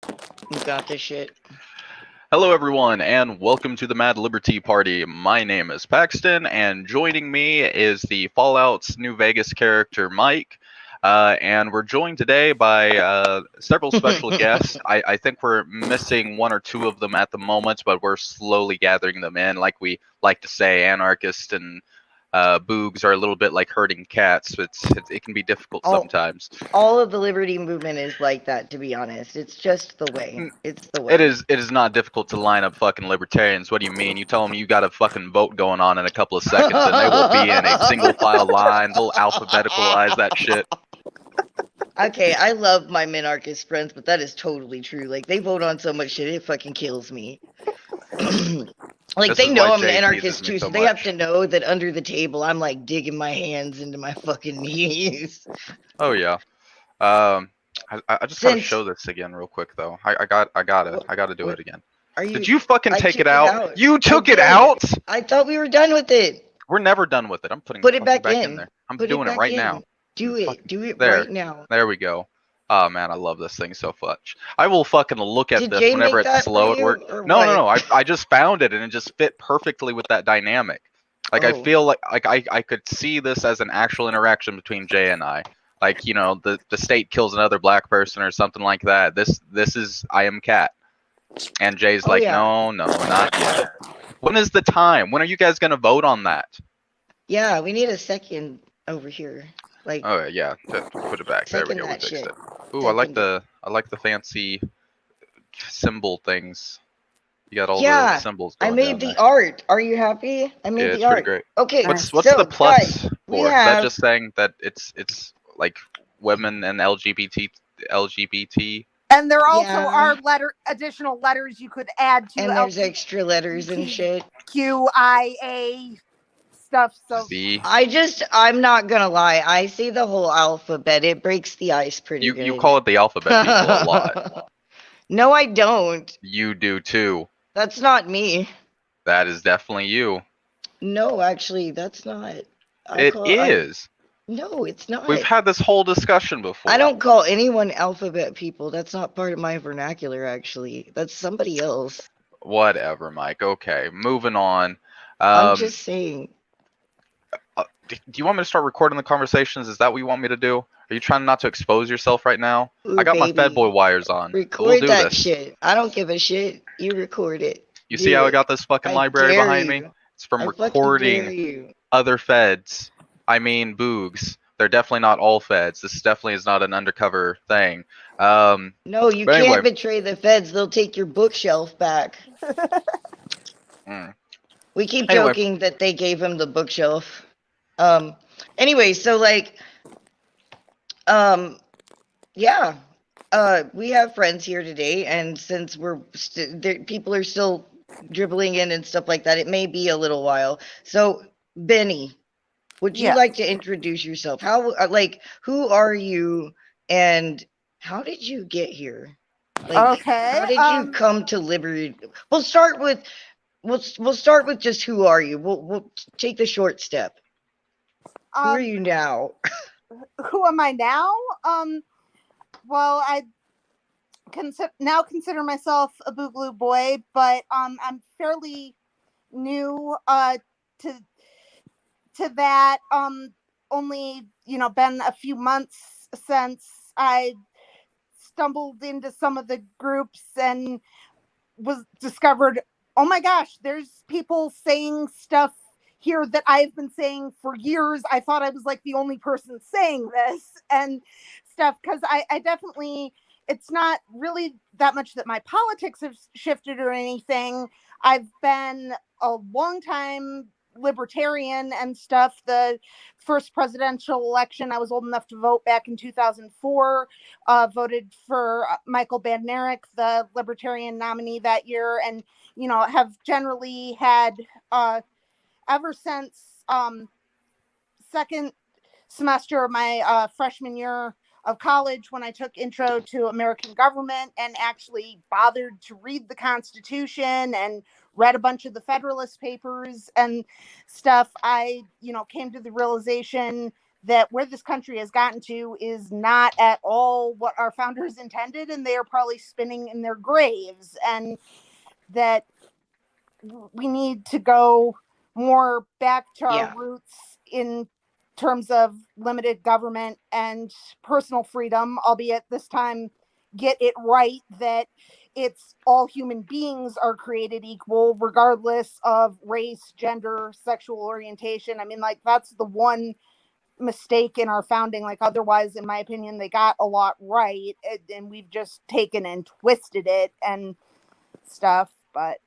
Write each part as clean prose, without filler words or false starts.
You got this shit. Hello, everyone, and welcome to the Mad LiberTEA Party. My name is Paxton, and joining me is the Fallout's New Vegas character, Mike. And we're joined today by several special guests. I think we're missing one or two of them at the moment, but we're slowly gathering them in. Like we like to say, anarchists and boogs are a little bit like herding cats. It can be difficult sometimes. All of the liberty movement is like that, to be honest. It's just the way. It's the way. It is not difficult to line up fucking libertarians. What do you mean? You tell them you got a fucking vote going on in a couple of seconds, and they will be in a single file line. They'll alphabeticalize that shit. Okay, I love my minarchist friends, but that is totally true. Like, they vote on so much shit, it fucking kills me. Like, This they is know why I'm an Jay anarchist teases me too, so so they have much. to know that under the table, I'm like digging my hands into my fucking knees. Oh yeah. I just gotta Since show this again real quick though. I gotta do it again. are you? Did you fucking I take took it out? You I took it did. out? I thought we were done with it. We're never done with it. I'm putting Put it fucking back in in. there. I'm Put doing it back right in. now. Do it. Fucking- Do it there. right now. There we go. Oh man, I love this thing so much. I will fucking look at Did this Jay whenever make it's that slow for at you, work. or No, what? no, no. I just found it and it just fit perfectly with that dynamic. Like I Oh. feel like I could see this as an actual interaction between Jay and I. Like, you know, the state kills another black person or something like that. This is I am cat. And Jay's Oh, like, yeah. no, not yet. When is the time? When are you guys gonna vote on that? Yeah, we need a second over here. Like, Oh yeah, put it back. There we second go. We that fixed shit. it. Ooh, I like Second the fancy symbol things. You got all the Yeah, symbols I going made down the there. art. Are you happy? I made Yeah, the it's pretty art. great. Okay, What's so the guys, plus we for? Is that have just saying that it's like women and LGBT? And there also Yeah. are additional letters you could add to and there's extra letters and shit. LGBTQIA stuff. So Z. I'm not gonna lie. I see the whole alphabet. It breaks the ice pretty good. You call it the alphabet people a lot. No, I don't. You do too. That's not me. That is definitely you. No, actually, that's not. It is. No, it's not. We've had this whole discussion before. I don't call anyone alphabet people. That's not part of my vernacular, actually. That's somebody else. Whatever, Mike. Okay, moving on. I'm just saying. Do you want me to start recording the conversations? Is that what you want me to do? Are you trying not to expose yourself right now? Ooh, I got my baby. Fed Boy wires on. Record We'll do that this. shit. I don't give a shit. You record it. You see how I got this fucking I library dare behind me? you. It's from I fucking dare recording you. other feds. I mean, boogs. They're definitely not all feds. This definitely is not an undercover thing. No, you but can't anyway. betray the feds. They'll take your bookshelf back. We keep Anyway. joking that they gave him the bookshelf. Anyway, so like, yeah, we have friends here today, and since we're people are still dribbling in and stuff like that, it may be a little while. So, Benny, would you Yes. like to introduce yourself? How, like, who are you, and how did you get here? Like, Okay, how did you come to Liberty? We'll start with just who are you. We'll take the short step. Who are you now? who am I now? Well, I now consider myself a Boogaloo boy, but I'm fairly new to that. Only been a few months since I stumbled into some of the groups and was discovered, oh my gosh, there's people saying stuff here that I've been saying for years. I thought I was like the only person saying this and stuff, because I definitely, it's not really that much that my politics have shifted or anything. I've been a long time libertarian and stuff. The first presidential election, I was old enough to vote back in 2004, voted for Michael Badnarik, the libertarian nominee that year, and have generally had ever since second semester of my freshman year of college, when I took Intro to American Government and actually bothered to read the Constitution and read a bunch of the Federalist Papers and stuff, I came to the realization that where this country has gotten to is not at all what our founders intended, and they are probably spinning in their graves, and that we need to go more back to our roots in terms of limited government and personal freedom, albeit this time get it right that it's all human beings are created equal regardless of race, gender, sexual orientation. I mean, like, that's the one mistake in our founding. Like, otherwise, in my opinion, they got a lot right, and we've just taken and twisted it and stuff. But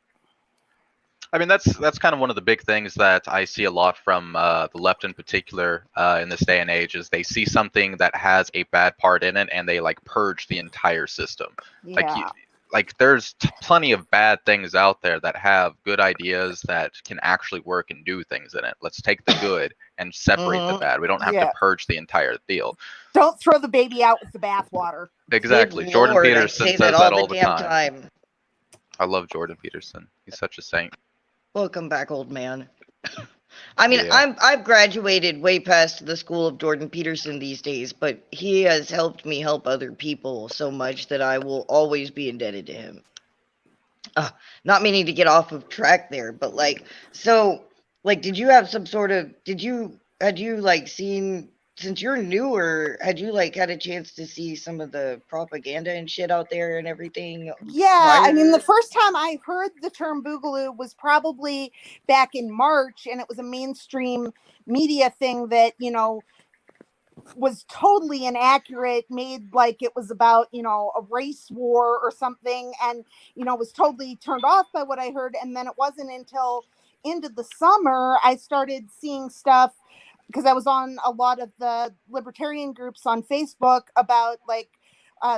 I mean, that's kind of one of the big things that I see a lot from the left in particular in this day and age is they see something that has a bad part in it and they like purge the entire system. yeah. Like there's plenty of bad things out there that have good ideas that can actually work and do things in it. Let's take the good and separate the bad. We don't have to purge the entire deal. Don't throw the baby out with the bathwater. Exactly. Good Jordan Lord, Peterson I say says that all the damn time. I love Jordan Peterson. He's such a saint. Welcome back, old man. I mean, Yeah. I've graduated way past the school of Jordan Peterson these days, but he has helped me help other people so much that I will always be indebted to him. Not meaning to get off of track there, but like, so, like, did you have some sort of, had you like seen, since you're newer, had you like had a chance to see some of the propaganda and shit out there and everything? Yeah, I mean, the first time I heard the term Boogaloo was probably back in March, and it was a mainstream media thing that, you know, was totally inaccurate, made like it was about, you know, a race war or something, and, you know, was totally turned off by what I heard. And then it wasn't until into the summer I started seeing stuff, because I was on a lot of the libertarian groups on Facebook about like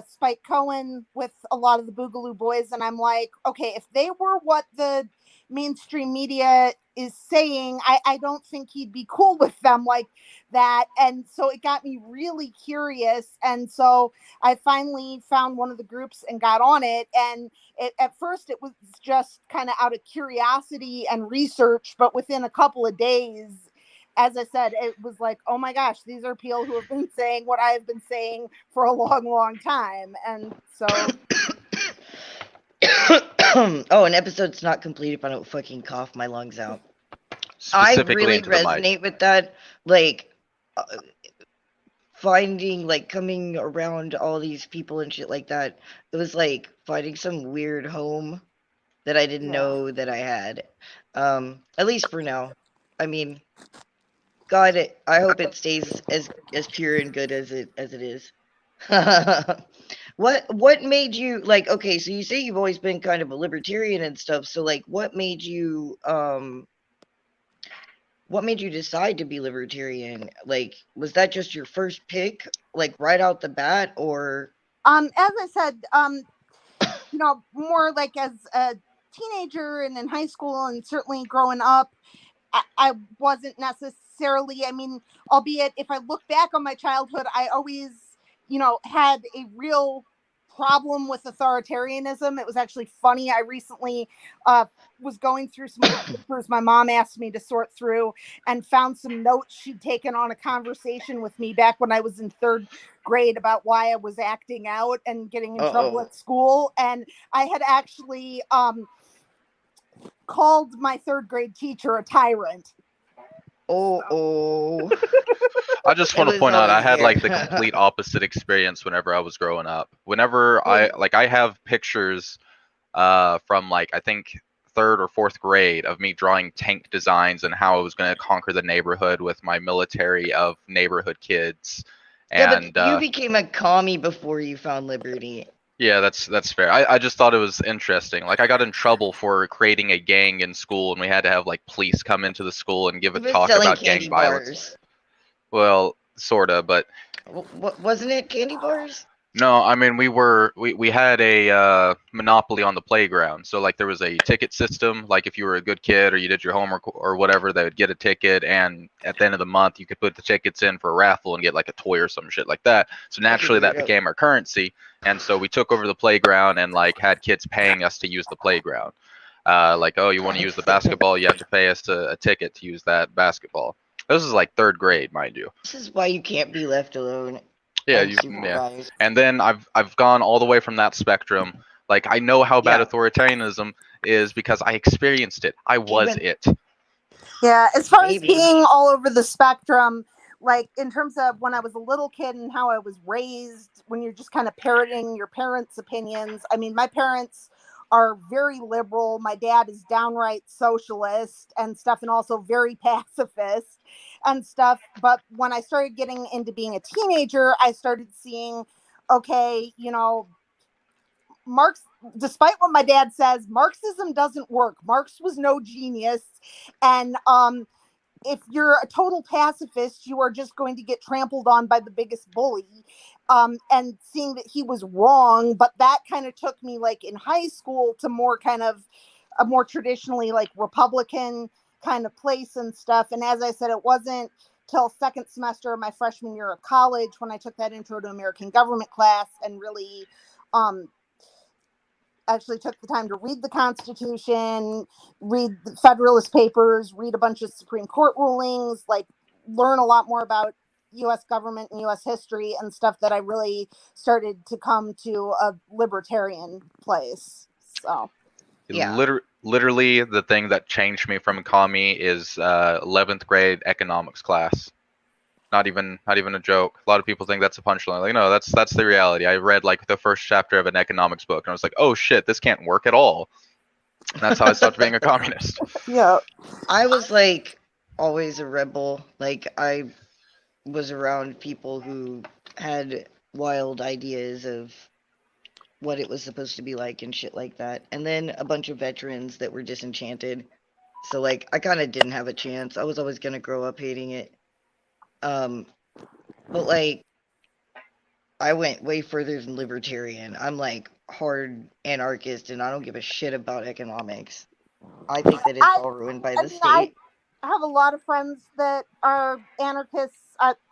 Spike Cohen with a lot of the Boogaloo boys. And I'm like, okay, if they were what the mainstream media is saying, I don't think he'd be cool with them like that. And so it got me really curious. And so I finally found one of the groups and got on it. And at first it was just kind of out of curiosity and research, but within a couple of days, as I said, it was like, oh my gosh, these are people who have been saying what I have been saying for a long, long time. And so oh, an episode's not complete if I don't fucking cough my lungs out. I Specifically really into the mic. resonate with that. Like, finding, like, coming around all these people and shit like that. It was like finding some weird home that I didn't know that I had. At least for now. I mean, God, I hope it stays as pure and good as it is. What made you, like, okay, so you say you've always been kind of a libertarian and stuff, so like what made you decide to be libertarian? Like, was that just your first pick, like right out the bat, or as I said, you know, more like as a teenager and in high school and certainly growing up, I wasn't necessarily, I mean, albeit if I look back on my childhood, I always, you know, had a real problem with authoritarianism. It was actually funny. I recently was going through some papers my mom asked me to sort through and found some notes she'd taken on a conversation with me back when I was in third grade about why I was acting out and getting in trouble at school. And I had actually called my third grade teacher a tyrant. I just want to point out I had like the complete opposite experience whenever I was growing up. Whenever I have pictures from like I think third or fourth grade of me drawing tank designs and how I was going to conquer the neighborhood with my military of neighborhood kids. And but you became a commie before you found liberty. Yeah, that's fair. I just thought it was interesting. Like I got in trouble for creating a gang in school, and we had to have like police come into the school and give a talk about gang violence. Well, sorta, but wasn't it candy bars? No, I mean we had a monopoly on the playground. So like there was a ticket system. Like if you were a good kid or you did your homework or whatever, they would get a ticket, and at the end of the month you could put the tickets in for a raffle and get like a toy or some shit like that. So naturally that became our currency, and so we took over the playground and like had kids paying us to use the playground. Like, oh, you want to use the basketball, you have to pay us a ticket to use that basketball. This is like 3rd grade, mind you. This is why you can't be left alone. Yeah, yeah. Unsupervised. And then I've gone all the way from that spectrum. Like, I know how bad Yeah. authoritarianism is because I experienced it. I was Even- it. Yeah, as far Maybe. as being all over the spectrum, like in terms of when I was a little kid and how I was raised, when you're just kind of parroting your parents' opinions. I mean, my parents are very liberal. My dad is downright socialist and stuff, and also very pacifist and stuff. But when I started getting into being a teenager, I started seeing, okay, you know, Marx, despite what my dad says, Marxism doesn't work. Marx was no genius. And if you're a total pacifist, you are just going to get trampled on by the biggest bully. And seeing that he was wrong, but that kind of took me like in high school to more kind of a more traditionally like Republican kind of place and stuff. And as I said, it wasn't till second semester of my freshman year of college when I took that Intro to American Government class and really actually took the time to read the Constitution, read the Federalist Papers, read a bunch of Supreme Court rulings, like learn a lot more about U.S. government and U.S. history and stuff, that I really started to come to a libertarian place. So, Yeah. Literally, the thing that changed me from economy is 11th grade economics class. Not even a joke. A lot of people think that's a punchline. Like, no, that's the reality. I read like the first chapter of an economics book, and I was like, oh shit, this can't work at all. And that's how I stopped being a communist. yeah. I was like always a rebel. Like I was around people who had wild ideas of what it was supposed to be like and shit like that. And then a bunch of veterans that were disenchanted. So like I kind of didn't have a chance. I was always going to grow up hating it. But like I went way further than libertarian. I'm like hard anarchist and I don't give a shit about economics. I think that it's all ruined by the state. I have a lot of friends that are anarchists.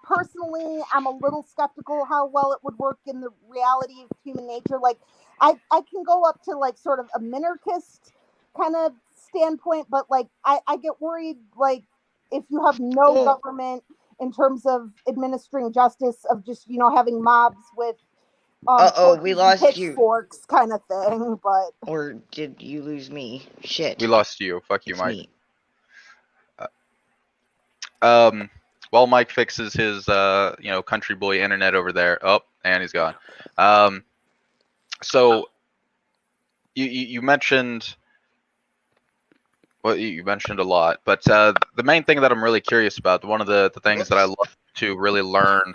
Personally, I'm a little skeptical how well it would work in the reality of human nature. Like, I can go up to like sort of a minarchist kind of standpoint, but like I get worried like if you have no Well- government in terms of administering justice, of just, you know, having mobs with Uh-oh, we torches and lost you. pitchforks kind of thing. But Or did you lose me? Shit. We lost you. Fuck you, It's Mike. me. While Mike fixes his country boy internet over there. Oh, and he's gone. So you mentioned, well, you mentioned a lot, but the main thing that I'm really curious about, one of the things that I love to really learn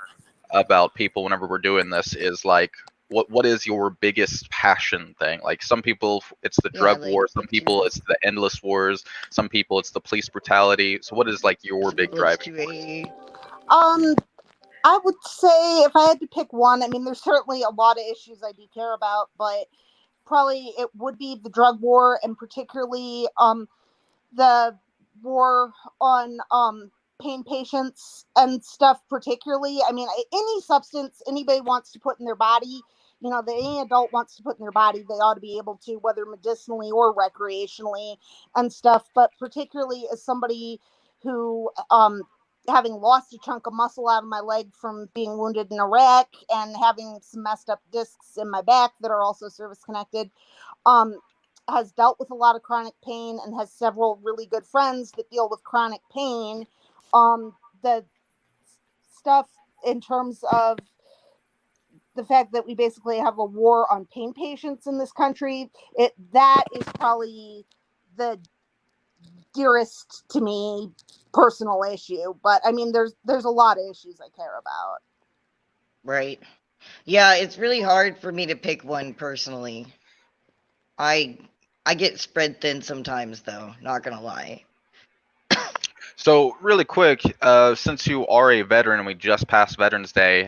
about people whenever we're doing this is like, what is your biggest passion thing? Like, some people it's the drug like, war, some people it's the endless wars, some people it's the police brutality. So what is like your big driving force? I would say if I had to pick one, I mean, there's certainly a lot of issues I do care about, but probably it would be the drug war, and particularly the war on pain patients and stuff. Particularly, I mean, any substance anybody wants to put in their body, you know, that any adult wants to put in their body, they ought to be able to, whether medicinally or recreationally and stuff. But particularly as somebody who having lost a chunk of muscle out of my leg from being wounded in Iraq and having some messed up discs in my back that are also service connected, has dealt with a lot of chronic pain and has several really good friends that deal with chronic pain. The stuff in terms of the fact that we basically have a war on pain patients in this country, that is probably the dearest to me personal issue. But I mean, there's a lot of issues I care about. Right. Yeah, it's really hard for me to pick one personally. I get spread thin sometimes though, not gonna lie. So really quick, since you are a veteran and we just passed Veterans Day,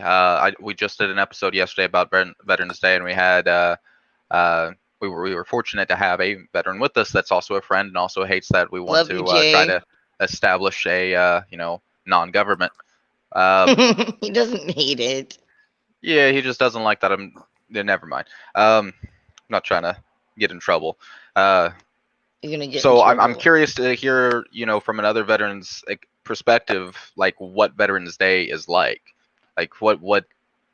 we just did an episode yesterday about Veterans Day, and we had we were fortunate to have a veteran with us that's also a friend and also hates that we want Love you, to try Jay. to establish a non-government. He doesn't hate it. Yeah, he just doesn't like that. Never mind. Not trying to get in trouble. You're gonna get So in I'm trouble. curious to hear, from another veteran's perspective, like what Veterans Day is like. Like what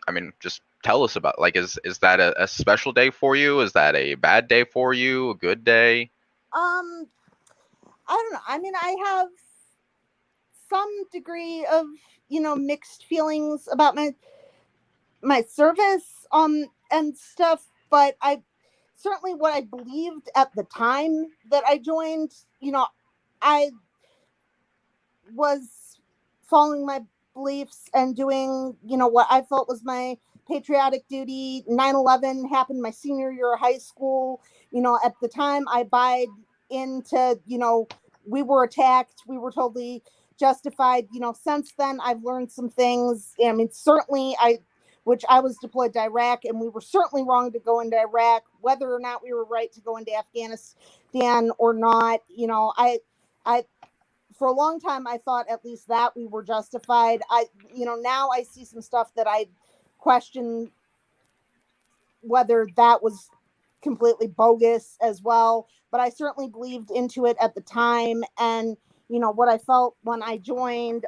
I mean, just tell us about, like, is that a special day for you? Is that a bad day for you? A good day? I don't know. I mean, I have some degree of, mixed feelings about my service and stuff, but I certainly what I believed at the time that I joined, I was following my beliefs and doing, what I felt was my patriotic duty. 9/11 happened my senior year of high school. At the time I buyed into, we were attacked. We were totally justified. Since then I've learned some things. I mean, certainly which I was deployed to Iraq, and we were certainly wrong to go into Iraq, whether or not we were right to go into Afghanistan or not. I for a long time I thought at least that we were justified. Now I see some stuff that I question whether that was completely bogus as well, but I certainly believed into it at the time. And what I felt when I joined,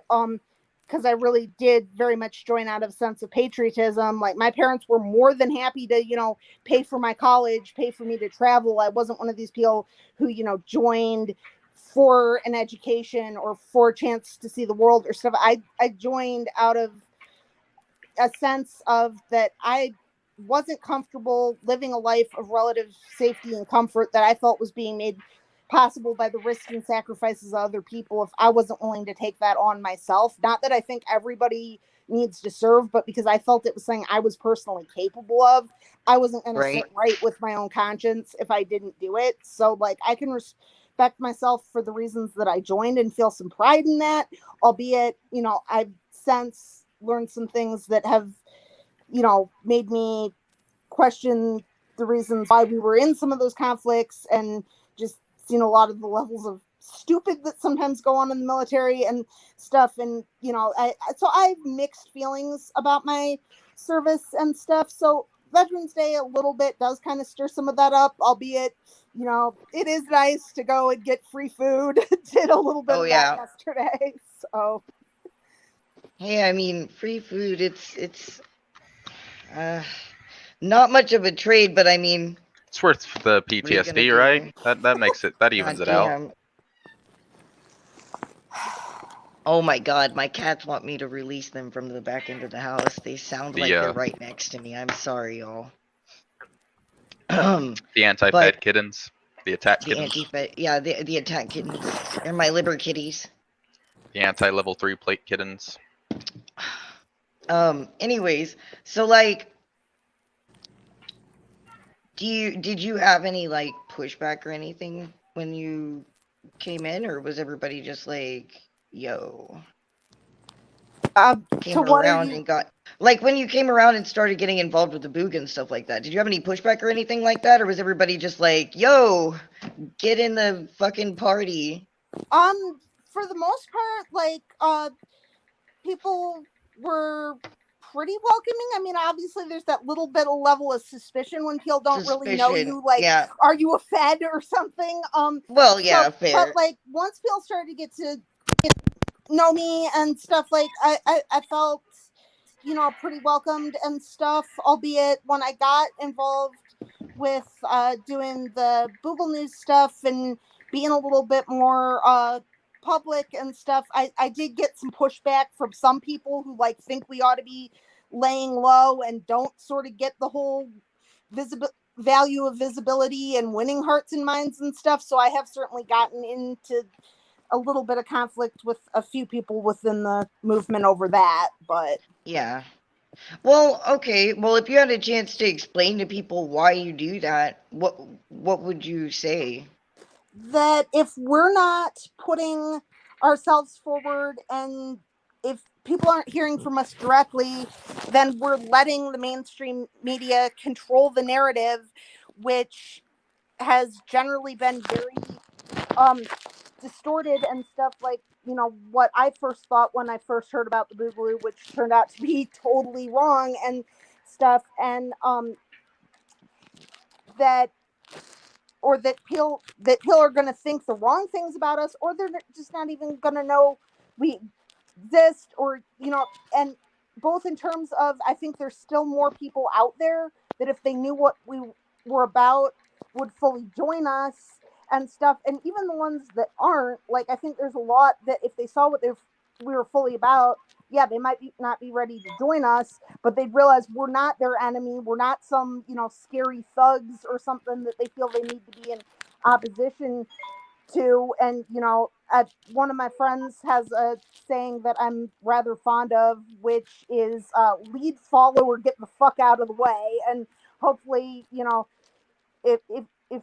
because I really did very much join out of a sense of patriotism. Like, my parents were more than happy to pay for my college, pay for me to travel. I wasn't one of these people who joined for an education or for a chance to see the world or stuff. I joined out of a sense of that I wasn't comfortable living a life of relative safety and comfort that I felt was being made possible by the risks and sacrifices of other people if I wasn't willing to take that on myself. Not that I think everybody needs to serve, but because I felt it was something I was personally capable of. I wasn't going to sit right with my own conscience if I didn't do it. So, like, I can respect myself for the reasons that I joined and feel some pride in that, albeit, I've since learned some things that have, made me question the reasons why we were in some of those conflicts, and just seen a lot of the levels of stupid that sometimes go on in the military and stuff. And so I have mixed feelings about my service and stuff. So Veterans Day a little bit does kind of stir some of that up, albeit it is nice to go and get free food. Did a little bit of that yesterday. So hey, I mean, free food, it's not much of a trade, but I mean, it's worth the PTSD, right? That makes it, that evens it out. Oh my God, my cats want me to release them from the back end of the house. They sound like they're right next to me. I'm sorry, y'all. The anti-fed kittens, the attack kittens. The attack kittens. They're my liber kitties. The anti-level 3 plate kittens. Anyways, so, like, did you have any, like, pushback or anything when you came in, or was everybody just like, yo? Came around and got, like, when you came around and started getting involved with the Boog and stuff like that, did you have any pushback or anything like that, or was everybody just like, yo, get in the fucking party? For the most part, like, people were pretty welcoming. I mean, obviously there's that little bit of level of suspicion when people don't really know you, like, are you a Fed or something? Well, yeah, fair. But, like, once people started to get to know me and stuff, like, I felt, pretty welcomed and stuff, albeit when I got involved with doing the Boogaloo News stuff and being a little bit more public and stuff, I did get some pushback from some people who, like, think we ought to be laying low and don't sort of get the whole value of visibility and winning hearts and minds and stuff. So I have certainly gotten into a little bit of conflict with a few people within the movement over that, but yeah. Well, okay. Well, if you had a chance to explain to people why you do that, what would you say? That if we're not putting ourselves forward, and if people aren't hearing from us directly, then we're letting the mainstream media control the narrative, which has generally been very distorted and stuff. Like, what I first thought when I first heard about the Boogaloo, which turned out to be totally wrong and stuff, and that people are going to think the wrong things about us, or they're just not even going to know we exist, or and both in terms of, I think there's still more people out there that if they knew what we were about would fully join us and stuff. And even the ones that aren't, like, I think there's a lot that if they saw what we were fully about, yeah, they might not be ready to join us, but they'd realize we're not their enemy. We're not some, scary thugs or something that they feel they need to be in opposition to. And one of my friends has a saying that I'm rather fond of, which is lead, follow, or get the fuck out of the way. And hopefully, if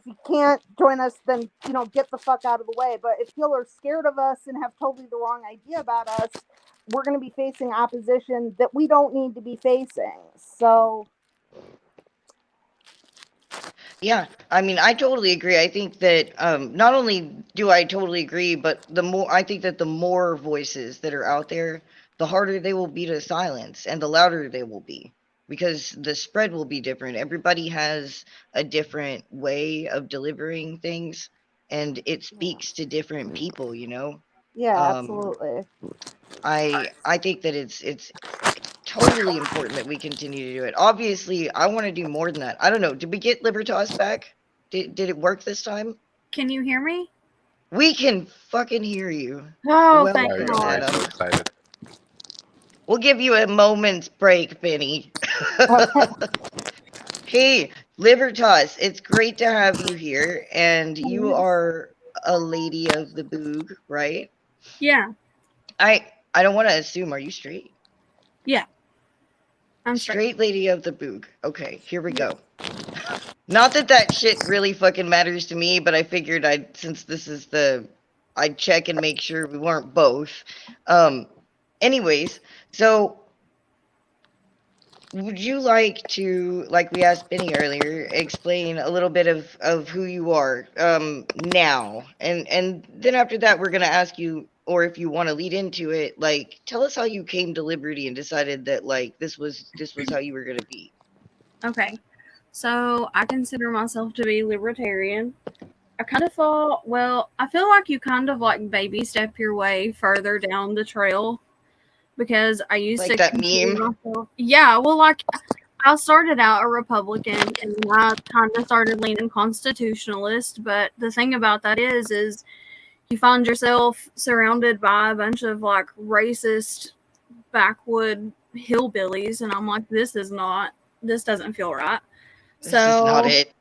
you can't join us, then get the fuck out of the way. But if people are scared of us and have totally the wrong idea about us, we're going to be facing opposition that we don't need to be facing. So Yeah, I mean, I totally agree. I think that not only do I totally agree, but I think that the more voices that are out there, the harder they will be to silence and the louder they will be because the spread will be different. Everybody has a different way of delivering things, and it speaks to different people, yeah, Um, absolutely. I think that it's totally important that we continue to do it. Obviously, I want to do more than that. I don't know. Did we get LiberTEA back? Did it work this time? Can you hear me? We can fucking hear you. Oh, Well, thank Are you God. too excited? We'll give you a moment's break, Benny. Hey, LiberTEA, it's great to have you here, and you are a lady of the boog, right? Yeah, I don't want to assume. Are you straight? yeah. I'm straight. Straight lady of the boog. Okay, here we Yeah. go. Not that shit really fucking matters to me, but I figured since this is I'd check and make sure we weren't both. Anyways, so would you like to, like we asked Benny earlier, explain a little bit of who you are now, and then after that we're gonna ask you, or if you want to lead into it, like tell us how you came to Liberty and decided that like this was how you were gonna be. Okay. So I consider myself to be libertarian. I kind of thought, well, I feel like you kind of like baby step your way further down the trail because I used Like to that consider meme. myself. Yeah, well, like I started out a Republican and I kind of started leaning constitutionalist. But the thing about that is you find yourself surrounded by a bunch of like racist backwood hillbillies, and I'm like, this doesn't feel right. This is not So it.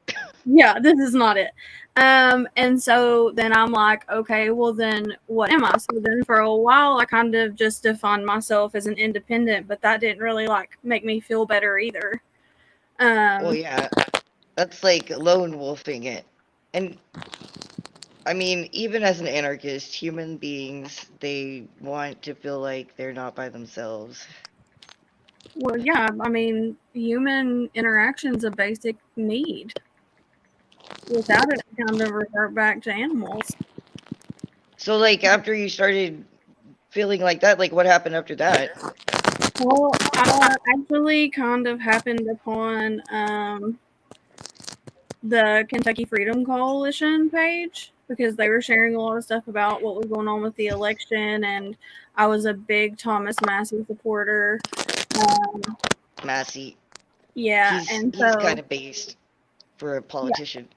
yeah, this is not it. And so then I'm like, okay, well then what am I? So then for a while I kind of just defined myself as an independent, but that didn't really like make me feel better either. Well, yeah, that's like lone wolfing it. And I mean, even as an anarchist, human beings, they want to feel like they're not by themselves. Well, yeah, I mean, human interaction's a basic need. Without it, I kind of revert back to animals. So, like, after you started feeling like that, like, what happened after that? Well, I actually kind of happened upon the Kentucky Freedom Coalition page because they were sharing a lot of stuff about what was going on with the election, and I was a big Thomas Massey supporter. Massey. Yeah, and He's so kind of based for a politician.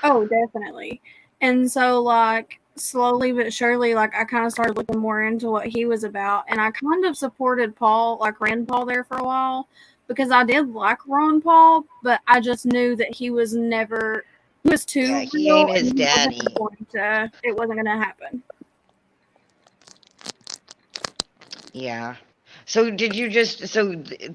oh, definitely. And so, like, slowly but surely, like, I kind of started looking more into what he was about. And I kind of supported Paul, like Rand Paul, there for a while because I did like Ron Paul, but I just knew that he was too Yeah, he real ain't his and daddy. it wasn't going to happen. Yeah. So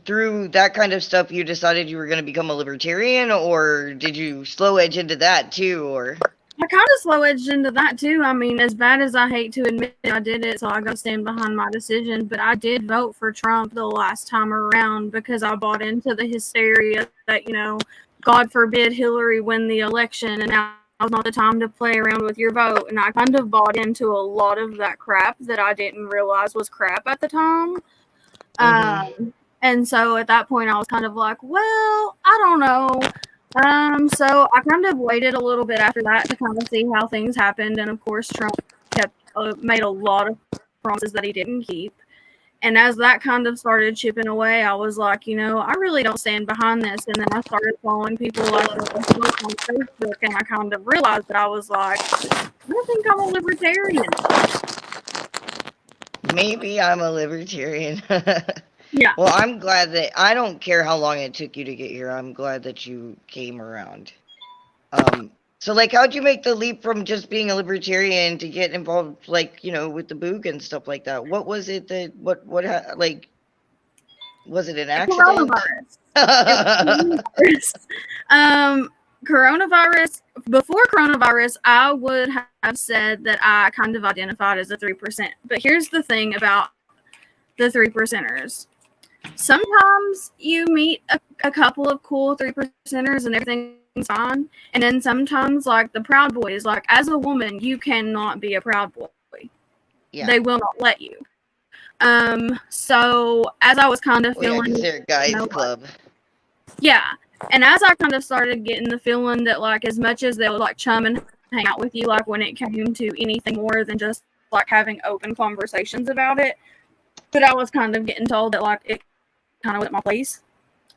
through that kind of stuff, you decided you were going to become a libertarian, or did you slow edge into that too, or? I kind of slow edged into that too. I mean, as bad as I hate to admit it, I did it, so I got to stand behind my decision. But I did vote for Trump the last time around because I bought into the hysteria that, God forbid Hillary win the election and now's not the time to play around with your vote. And I kind of bought into a lot of that crap that I didn't realize was crap at the time. And so at that point, I was kind of like, well, I don't know. So I kind of waited a little bit after that to kind of see how things happened, and of course, Trump made a lot of promises that he didn't keep. And as that kind of started chipping away, I was like, I really don't stand behind this. And then I started following people like on Facebook, and I kind of realized that I was like, I think I'm a libertarian. Maybe I'm a libertarian. Yeah. Well, I'm glad that I don't care how long it took you to get here. I'm glad that you came around. So like, how'd you make the leap from just being a libertarian to get involved, like, with the Boog and stuff like that? What was it that, like, was it an accident? Coronavirus. Coronavirus. Before coronavirus, I would have said that I kind of identified as a 3%. But here's the thing about the 3%ers. Sometimes you meet a couple of cool 3%ers and everything's fine. And then sometimes, like, the Proud Boys, like, as a woman, you cannot be a Proud Boy. Yeah. They will not let you. So as I was kind of feeling, because they're a guys club. Yeah. And as I kind of started getting the feeling that, like, as much as they would, like, chum and hang out with you, like, when it came to anything more than just, like, having open conversations about it, but I was kind of getting told that, like, it kind of wasn't my place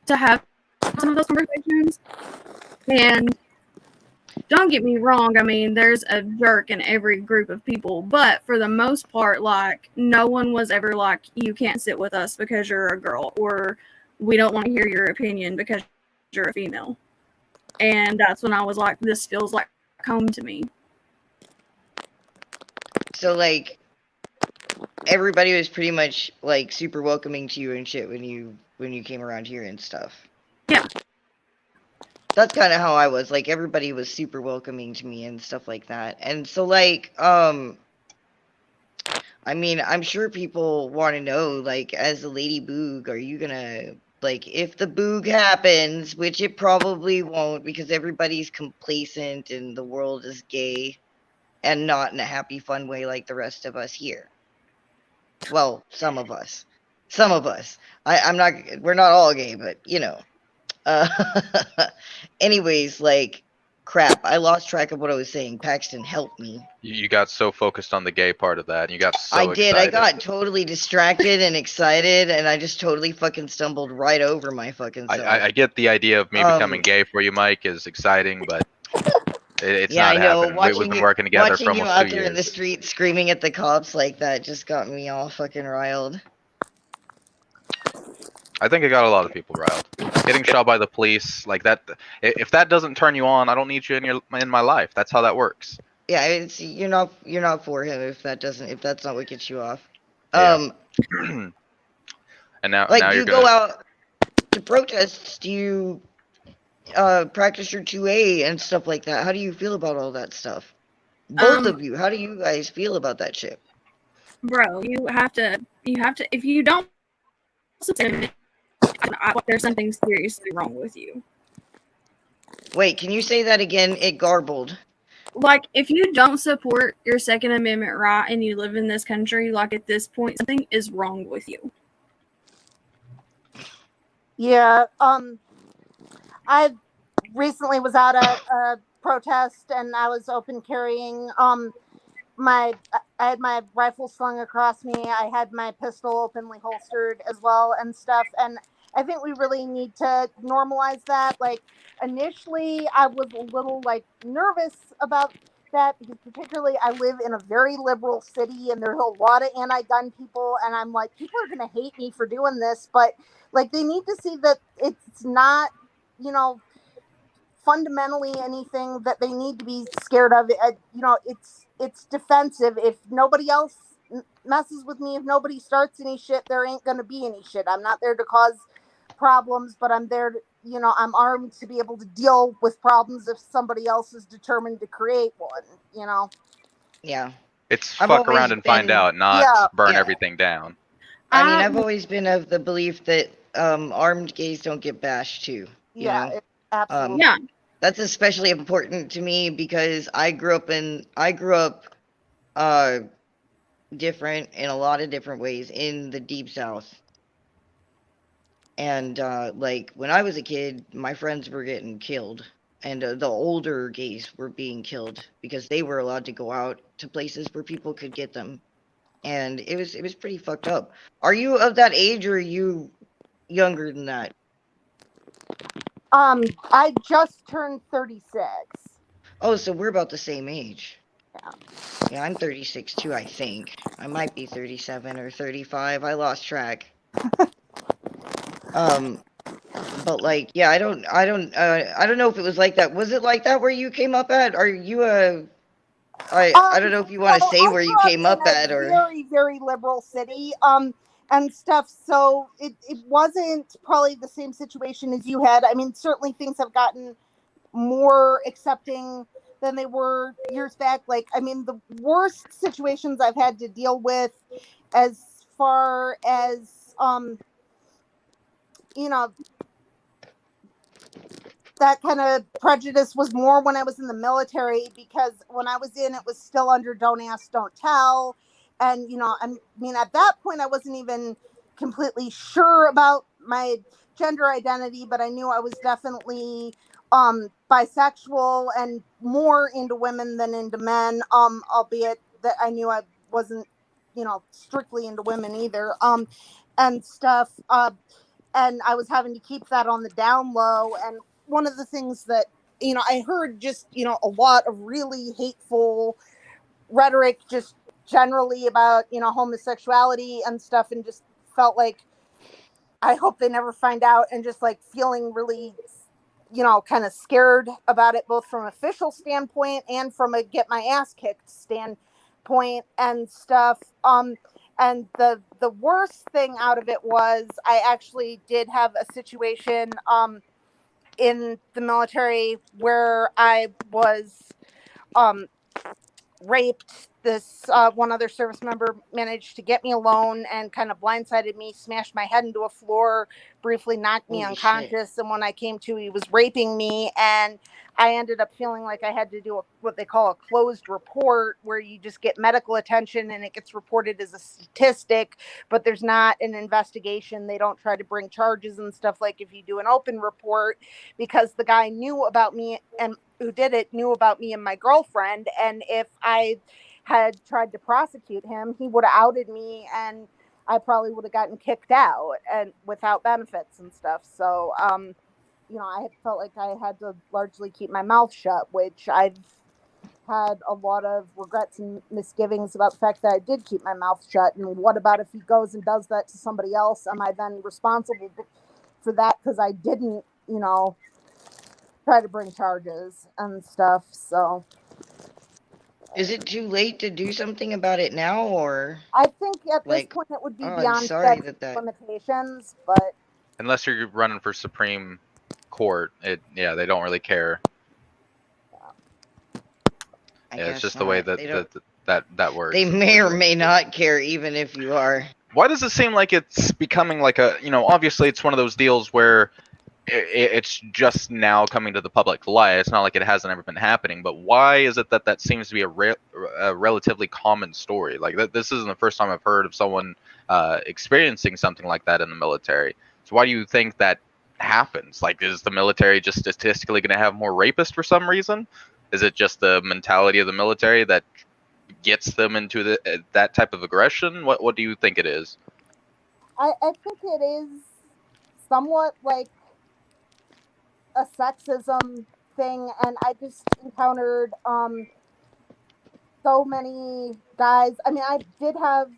to have some of those conversations. And don't get me wrong, I mean, there's a jerk in every group of people, but for the most part, like, no one was ever like, you can't sit with us because you're a girl, or we don't want to hear your opinion because you're a female. And that's when I was like, this feels like home to me. So, like, everybody was pretty much, like, super welcoming to you and shit when you came around here and stuff. Yeah. That's kind of how I was. Like, everybody was super welcoming to me and stuff like that. And so, like, I mean, I'm sure people want to know, like, as a Lady Boog, are you gonna, like, if the Boog happens, which it probably won't because everybody's complacent and the world is gay and not in a happy, fun way like the rest of us here. Well, some of us. Some of us. We're not all gay, but, anyways, like, crap, I lost track of what I was saying. Paxton, help me. You got so focused on the gay part of that, and you got so I did. excited. I got totally distracted and excited, and I just totally fucking stumbled right over my fucking self. I get the idea of me becoming gay for you, Mike, is exciting, but it's yeah, not I know. happening. We've been working together for watching you almost out 2 there years. in the street screaming at the cops like that just got me all fucking riled. I think it got a lot of people riled. Getting shot by the police, like that. If that doesn't turn you on, I don't need you in my life. That's how that works. Yeah, you're not for him if that's not what gets you off. Yeah. And now, like, now do you're you gonna go out to protests? Do you practice your 2A and stuff like that? How do you feel about all that stuff? Both of you, how do you guys feel about that shit? Bro, you have to, if you don't, there's something seriously wrong with you. Wait, can you say that again? It garbled. Like, if you don't support your Second Amendment right and you live in this country, like, at this point, something is wrong with you. Yeah. I recently was at a protest and I was open carrying. I had my rifle slung across me. I had my pistol openly holstered as well and stuff. And I think we really need to normalize that. Like, initially, I was a little, like, nervous about that because particularly I live in a very liberal city and there's a lot of anti-gun people. And I'm like, people are going to hate me for doing this. But, like, they need to see that it's not, fundamentally anything that they need to be scared of. It's defensive. If nobody else messes with me, if nobody starts any shit, there ain't gonna be any shit. I'm not there to cause problems, but I'm there to, I'm armed to be able to deal with problems if somebody else is determined to create one. Yeah. It's fuck around and find out, not burn everything down. I mean, I've always been of the belief that armed gays don't get bashed too. You know? Absolutely. Yeah. That's especially important to me because I grew up different in a lot of different ways in the Deep South. And like, when I was a kid, my friends were getting killed, and the older gays were being killed because they were allowed to go out to places where people could get them. and it was pretty fucked up. Are you of that age, or are you younger than that? I just turned 36. Oh, so we're about the same age. Yeah. Yeah, I'm 36 too, I think. I might be 37 or 35. I lost track. Um, but like, yeah, I don't know if it was like that. Was it like that where you came up at? Are you I don't know if you want to So say I where you grew up came up in at, a or very, very liberal city, and stuff. So it wasn't probably the same situation as you had. I mean, certainly things have gotten more accepting than they were years back. Like, I mean, the worst situations I've had to deal with, as far as you know, that kind of prejudice was more when I was in the military, because when I was in, it was still under don't ask, don't tell. And, I mean, at that point, I wasn't even completely sure about my gender identity, but I knew I was definitely bisexual and more into women than into men, albeit that I knew I wasn't, strictly into women either, and stuff. And I was having to keep that on the down low. And one of the things that, I heard just, a lot of really hateful rhetoric just generally about, homosexuality and stuff, and just felt like I hope they never find out, and just like feeling really, kind of scared about it, both from an official standpoint and from a get my ass kicked standpoint and stuff. And the worst thing out of it was I actually did have a situation in the military where I was um, raped. This one other service member managed to get me alone and kind of blindsided me, smashed my head into a floor, briefly knocked me holy shit. unconscious. And when I came to, he was raping me. And I ended up feeling like I had to do what they call a closed report, where you just get medical attention and it gets reported as a statistic, but there's not an investigation. They don't try to bring charges and stuff like if you do an open report, because the guy knew about me, and who did it knew about me and my girlfriend. And if I had tried to prosecute him, he would have outed me, and I probably would have gotten kicked out and without benefits and stuff. So, I felt like I had to largely keep my mouth shut, which I've had a lot of regrets and misgivings about the fact that I did keep my mouth shut. And what about if he goes and does that to somebody else? Am I then responsible for that because I didn't, try to bring charges and stuff? So Is it too late to do something about it now, or I think at this like, point it would be oh, I'm beyond sorry statute that limitations, but Unless you're running for Supreme Court, they don't really care. I Yeah, it's guess just the way not. They don't. that works. They may or unfortunately. may not care, even if you are. Why does it seem like it's becoming like a, obviously it's one of those deals where it's just now coming to the public light. It's not like it hasn't ever been happening, but why is it that seems to be a relatively common story? Like this isn't the first time I've heard of someone experiencing something like that in the military. So why do you think that happens? Like, is the military just statistically going to have more rapists for some reason? Is it just the mentality of the military that gets them into that type of aggression? What do you think it is? I think it is somewhat like a sexism thing. And I just encountered so many guys. I mean, I did have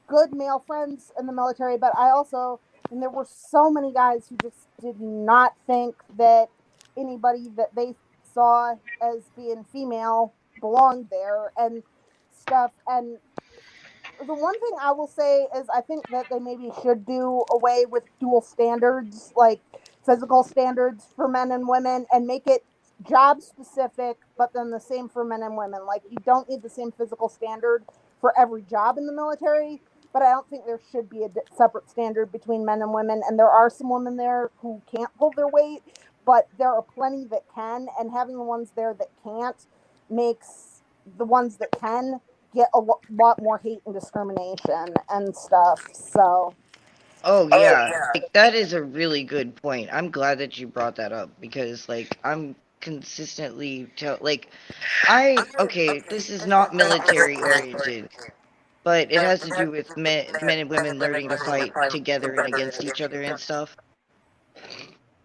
good male friends in the military, but and there were so many guys who just did not think that anybody that they saw as being female belonged there and stuff. And the one thing I will say is I think that they maybe should do away with dual standards, like physical standards for men and women, and make it job specific, but then the same for men and women. Like, you don't need the same physical standard for every job in the military, but I don't think there should be a separate standard between men and women. And there are some women there who can't pull their weight, but there are plenty that can, and having the ones there that can't makes the ones that can get a lot more hate and discrimination and stuff. So, Oh yeah, like that is a really good point. I'm glad that you brought that up, because like I'm consistently okay, this is not military oriented, but it has to do with men and women learning to fight together and against each other and stuff.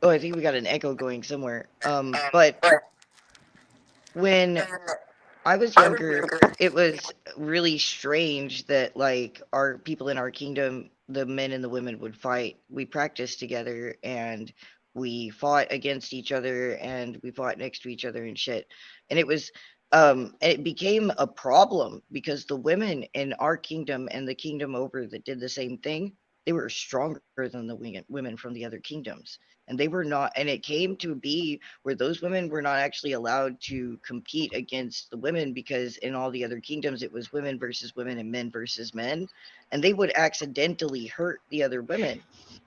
Oh, I think we got an echo going somewhere. But when I was younger, it was really strange that like our people in our kingdom, the men and the women would fight. We practiced together and we fought against each other and we fought next to each other and shit. And it became a problem because the women in our kingdom and the kingdom over that did the same thing, they were stronger than the women from the other kingdoms. And they were not, and it came to be where those women were not actually allowed to compete against the women because in all the other kingdoms it was women versus women and men versus men, and they would accidentally hurt the other women,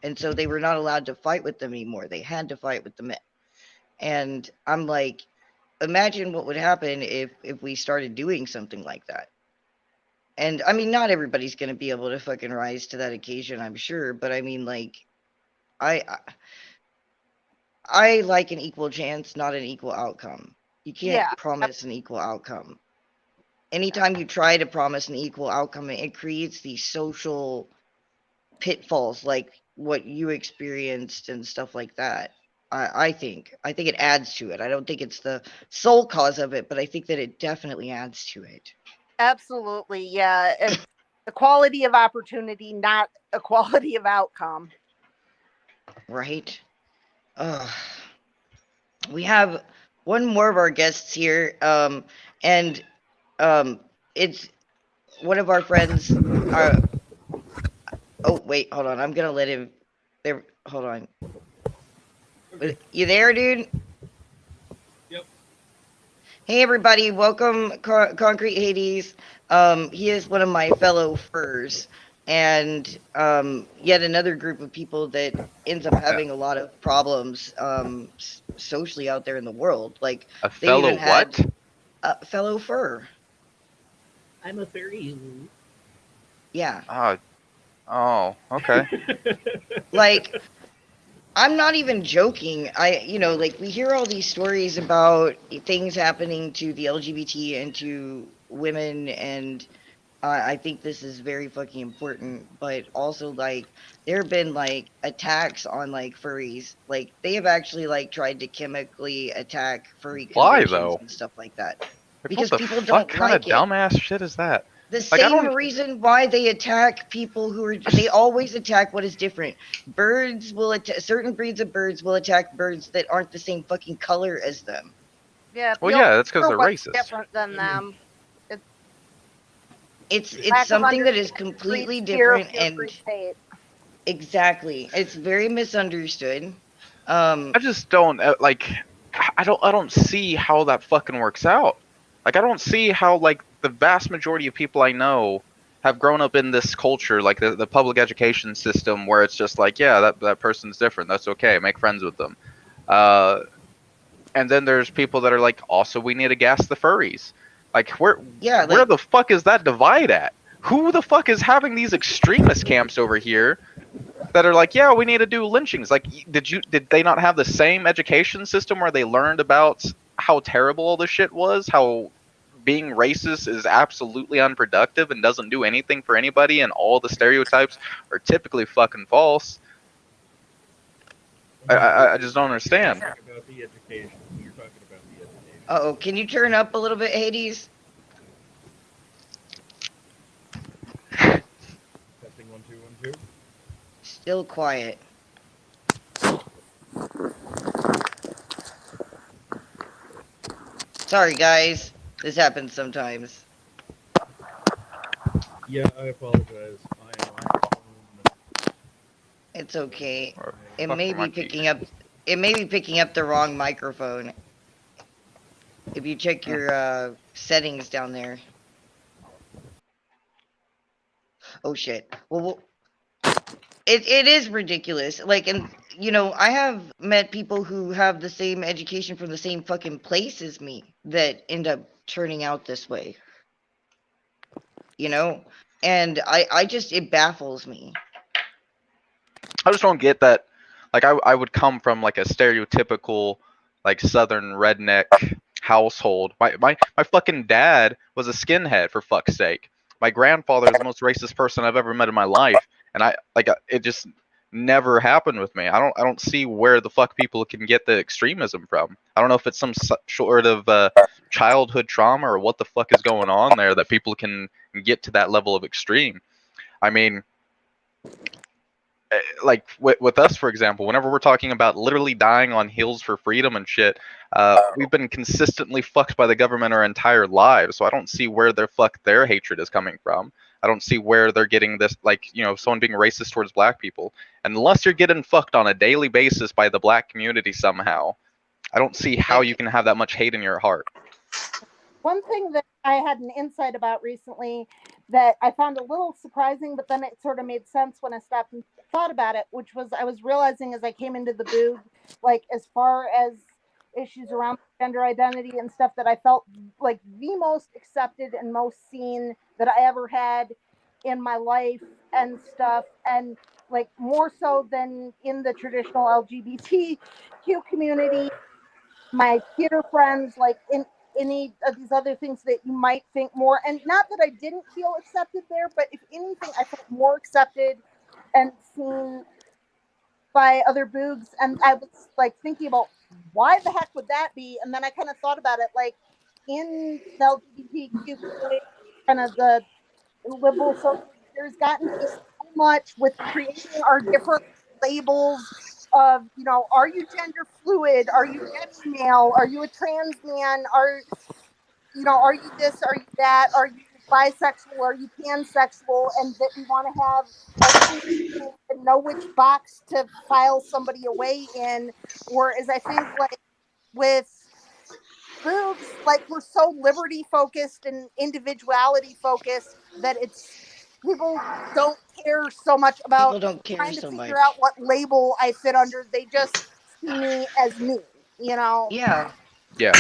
and so they were not allowed to fight with them anymore. They had to fight with the men. And I'm like, imagine what would happen if we started doing something like that. And I mean, not everybody's going to be able to fucking rise to that occasion, I'm sure, but I mean, like, I like an equal chance, not an equal outcome. You can't Yeah. promise an equal outcome. Anytime you try to promise an equal outcome, it creates these social pitfalls like what you experienced and stuff like that. I think it adds to it. I don't think it's the sole cause of it, but I think that it definitely adds to it. Absolutely, yeah. It's equality of opportunity, not equality of outcome. Right? We have one more of our guests here, and it's one of our friends. Oh wait, hold on. I'm gonna let him. There, hold on. You there, dude? Yep. Hey everybody, welcome Concrete Hades. He is one of my fellow furs, and yet another group of people that ends up having a lot of problems socially out there in the world. Like A they fellow even had what? a fellow fur. I'm a fairy. Yeah, Oh, okay. like I'm not even joking. Like we hear all these stories about things happening to the LGBT and to women, and I think this is very fucking important. But also, like, there have been like attacks on like furries. Like they have actually like tried to chemically attack furry Why, conventions though? and stuff like that. Like, Because what the people fuck don't kind of like it. dumbass shit is that? The Like, I same don't- reason why they attack people who are, they always attack what is different. Birds will attack, certain breeds of birds will attack birds that aren't the same fucking color as them. Yeah. Well, they'll yeah, that's 'cause know they're what's racist. different than them. It's Lack of something that is understanding completely breeds fear of different your and free state. exactly. It's very misunderstood. I just don't like. I don't see how that fucking works out. Like, I don't see how like the vast majority of people I know have grown up in this culture, like the public education system, where it's just like, yeah, that person's different. That's okay. Make friends with them. And then there's people that are like, also, we need to gas the furries. Like, where the fuck is that divide at? Who the fuck is having these extremist camps over here that are like, yeah, we need to do lynchings? Like, did they not have the same education system where they learned about how terrible all this shit was? How being racist is absolutely unproductive and doesn't do anything for anybody, and all the stereotypes are typically fucking false. I just don't understand. About the education. You're talking about the education. Uh-oh, can you turn up a little bit, Hades? Testing 1 2 1 2. Still quiet. Sorry, guys. This happens sometimes. Yeah, I apologize. I am on It's okay. Or It fuck may my be picking up. It may be picking up the wrong microphone. If you check your settings down there. Oh shit. Well, it is ridiculous. Like, and I have met people who have the same education from the same fucking place as me that end up turning out this way. And I just, it baffles me. I just don't get that. Like, I would come from like a stereotypical like southern redneck household. My fucking dad was a skinhead, for fuck's sake. My grandfather is the most racist person I've ever met in my life, and it just never happened with me. I don't see where the fuck people can get the extremism from. I don't know if it's some sort of childhood trauma or what the fuck is going on there that people can get to that level of extreme. I mean, like with us, for example, whenever we're talking about literally dying on hills for freedom and shit, we've been consistently fucked by the government our entire lives. So I don't see where their hatred is coming from. I don't see where they're getting this, like, someone being racist towards black people. Unless you're getting fucked on a daily basis by the black community somehow, I don't see how you can have that much hate in your heart. One thing that I had an insight about recently that I found a little surprising, but then it sort of made sense when I stopped and thought about it, which was I was realizing as I came into the Boog, like as far as issues around gender identity and stuff, that I felt like the most accepted and most seen that I ever had in my life and stuff, and like more so than in the traditional LGBTQ community, my theater friends, like in any of these other things that you might think more, and not that I didn't feel accepted there, but if anything, I felt more accepted and seen by other Boogs. And I was like thinking about why the heck would that be? And then I kind of thought about it, like in the LGBTQ community, kind of the liberal social, there's gotten to be so much with creating our different labels of, are you gender fluid? Are you male? Are you a trans man? Are you this? Are you that? Are you bisexual? Are you pansexual? And that we want to have everything and know which box to file somebody away in. Whereas I think like with Boogs, like we're so liberty focused and individuality focused that people don't care so much about trying to figure out what label I fit under. They just see me as me, Yeah. Yeah,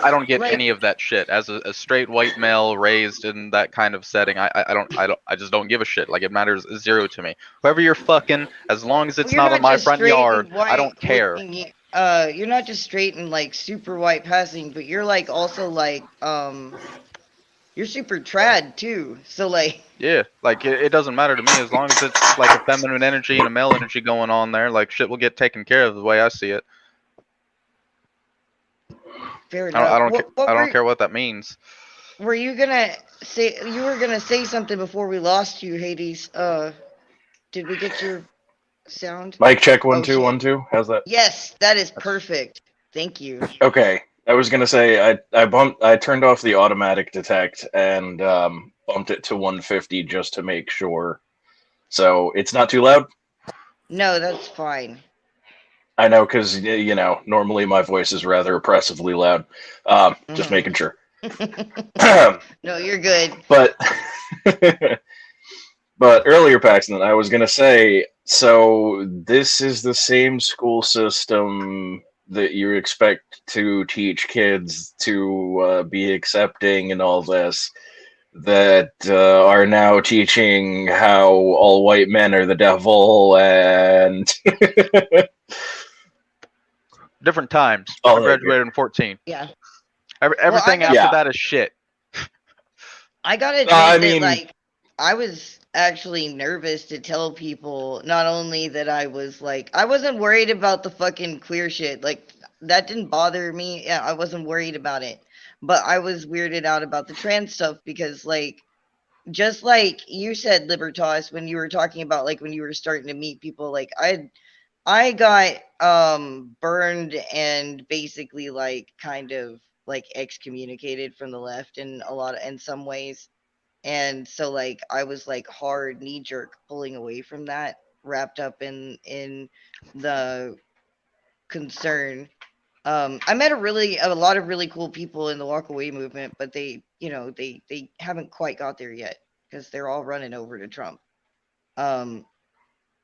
I don't get any of that shit. As a straight white male raised in that kind of setting, I just don't give a shit. Like, it matters zero to me. Whoever you're fucking, as long as it's not in my front yard, I don't care. You're not just straight and like super white passing, but you're like also like you're super trad too. So like yeah, like it doesn't matter to me as long as it's like a feminine energy and a male energy going on there. Like, shit will get taken care of the way I see it. Fair enough. I don't care what that means. Were you gonna say something before we lost you, Hades? Did we get your sound? Mic check 1 2 1 2. How's that? Yes, that is perfect. Thank you. Okay, I was gonna say I turned off the automatic detect and bumped it to 150 just to make sure. So it's not too loud? No, that's fine. I know, because, normally my voice is rather oppressively loud. Just making sure. No, you're good. But earlier, Paxton, I was going to say, so this is the same school system that you expect to teach kids to be accepting and all this, that are now teaching how all white men are the devil and... Different times. I graduated in 14. Yeah. Everything after that is shit. I gotta admit that, like, I was actually nervous to tell people not only that I wasn't worried about the fucking queer shit. Like, that didn't bother me. Yeah, I wasn't worried about it. But I was weirded out about the trans stuff because, like, just like you said, LiberTEA, when you were talking about, like, when you were starting to meet people, like, I got burned and basically like kind of like excommunicated from the left in some ways. And so like I was like hard knee jerk pulling away from that, wrapped up in the concern. I met a lot of really cool people in the walk away movement, but they haven't quite got there yet because they're all running over to Trump.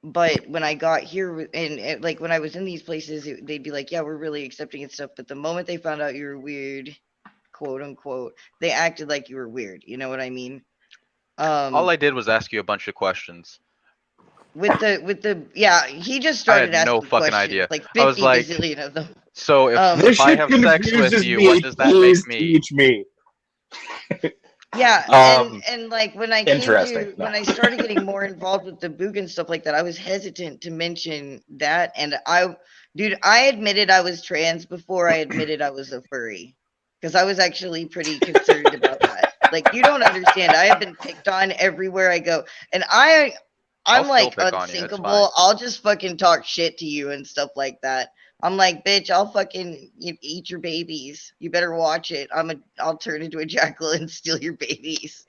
But when I got here and like when I was in these places, they'd be like, yeah, we're really accepting and stuff. But the moment they found out you were weird, quote unquote, they acted like you were weird. You know what I mean? All I did was ask you a bunch of questions. He just started asking questions. I had no fucking idea. Like 50 I was like, gazillion of them. So if I have sex with you, what does that make me? Teach me. Yeah, and like when I Interesting. No. when I started getting more involved with the boog and stuff like that, I was hesitant to mention that. And dude, I admitted I was trans before I admitted I was a furry, because I was actually pretty concerned about that. Like, you don't understand. I have been picked on everywhere I go, and I'll I'm still like pick on you, it's fine. unsinkable. I'll just fucking talk shit to you and stuff like that. I'm like, bitch, I'll fucking eat your babies. You better watch it. I'll turn into a jackal and steal your babies,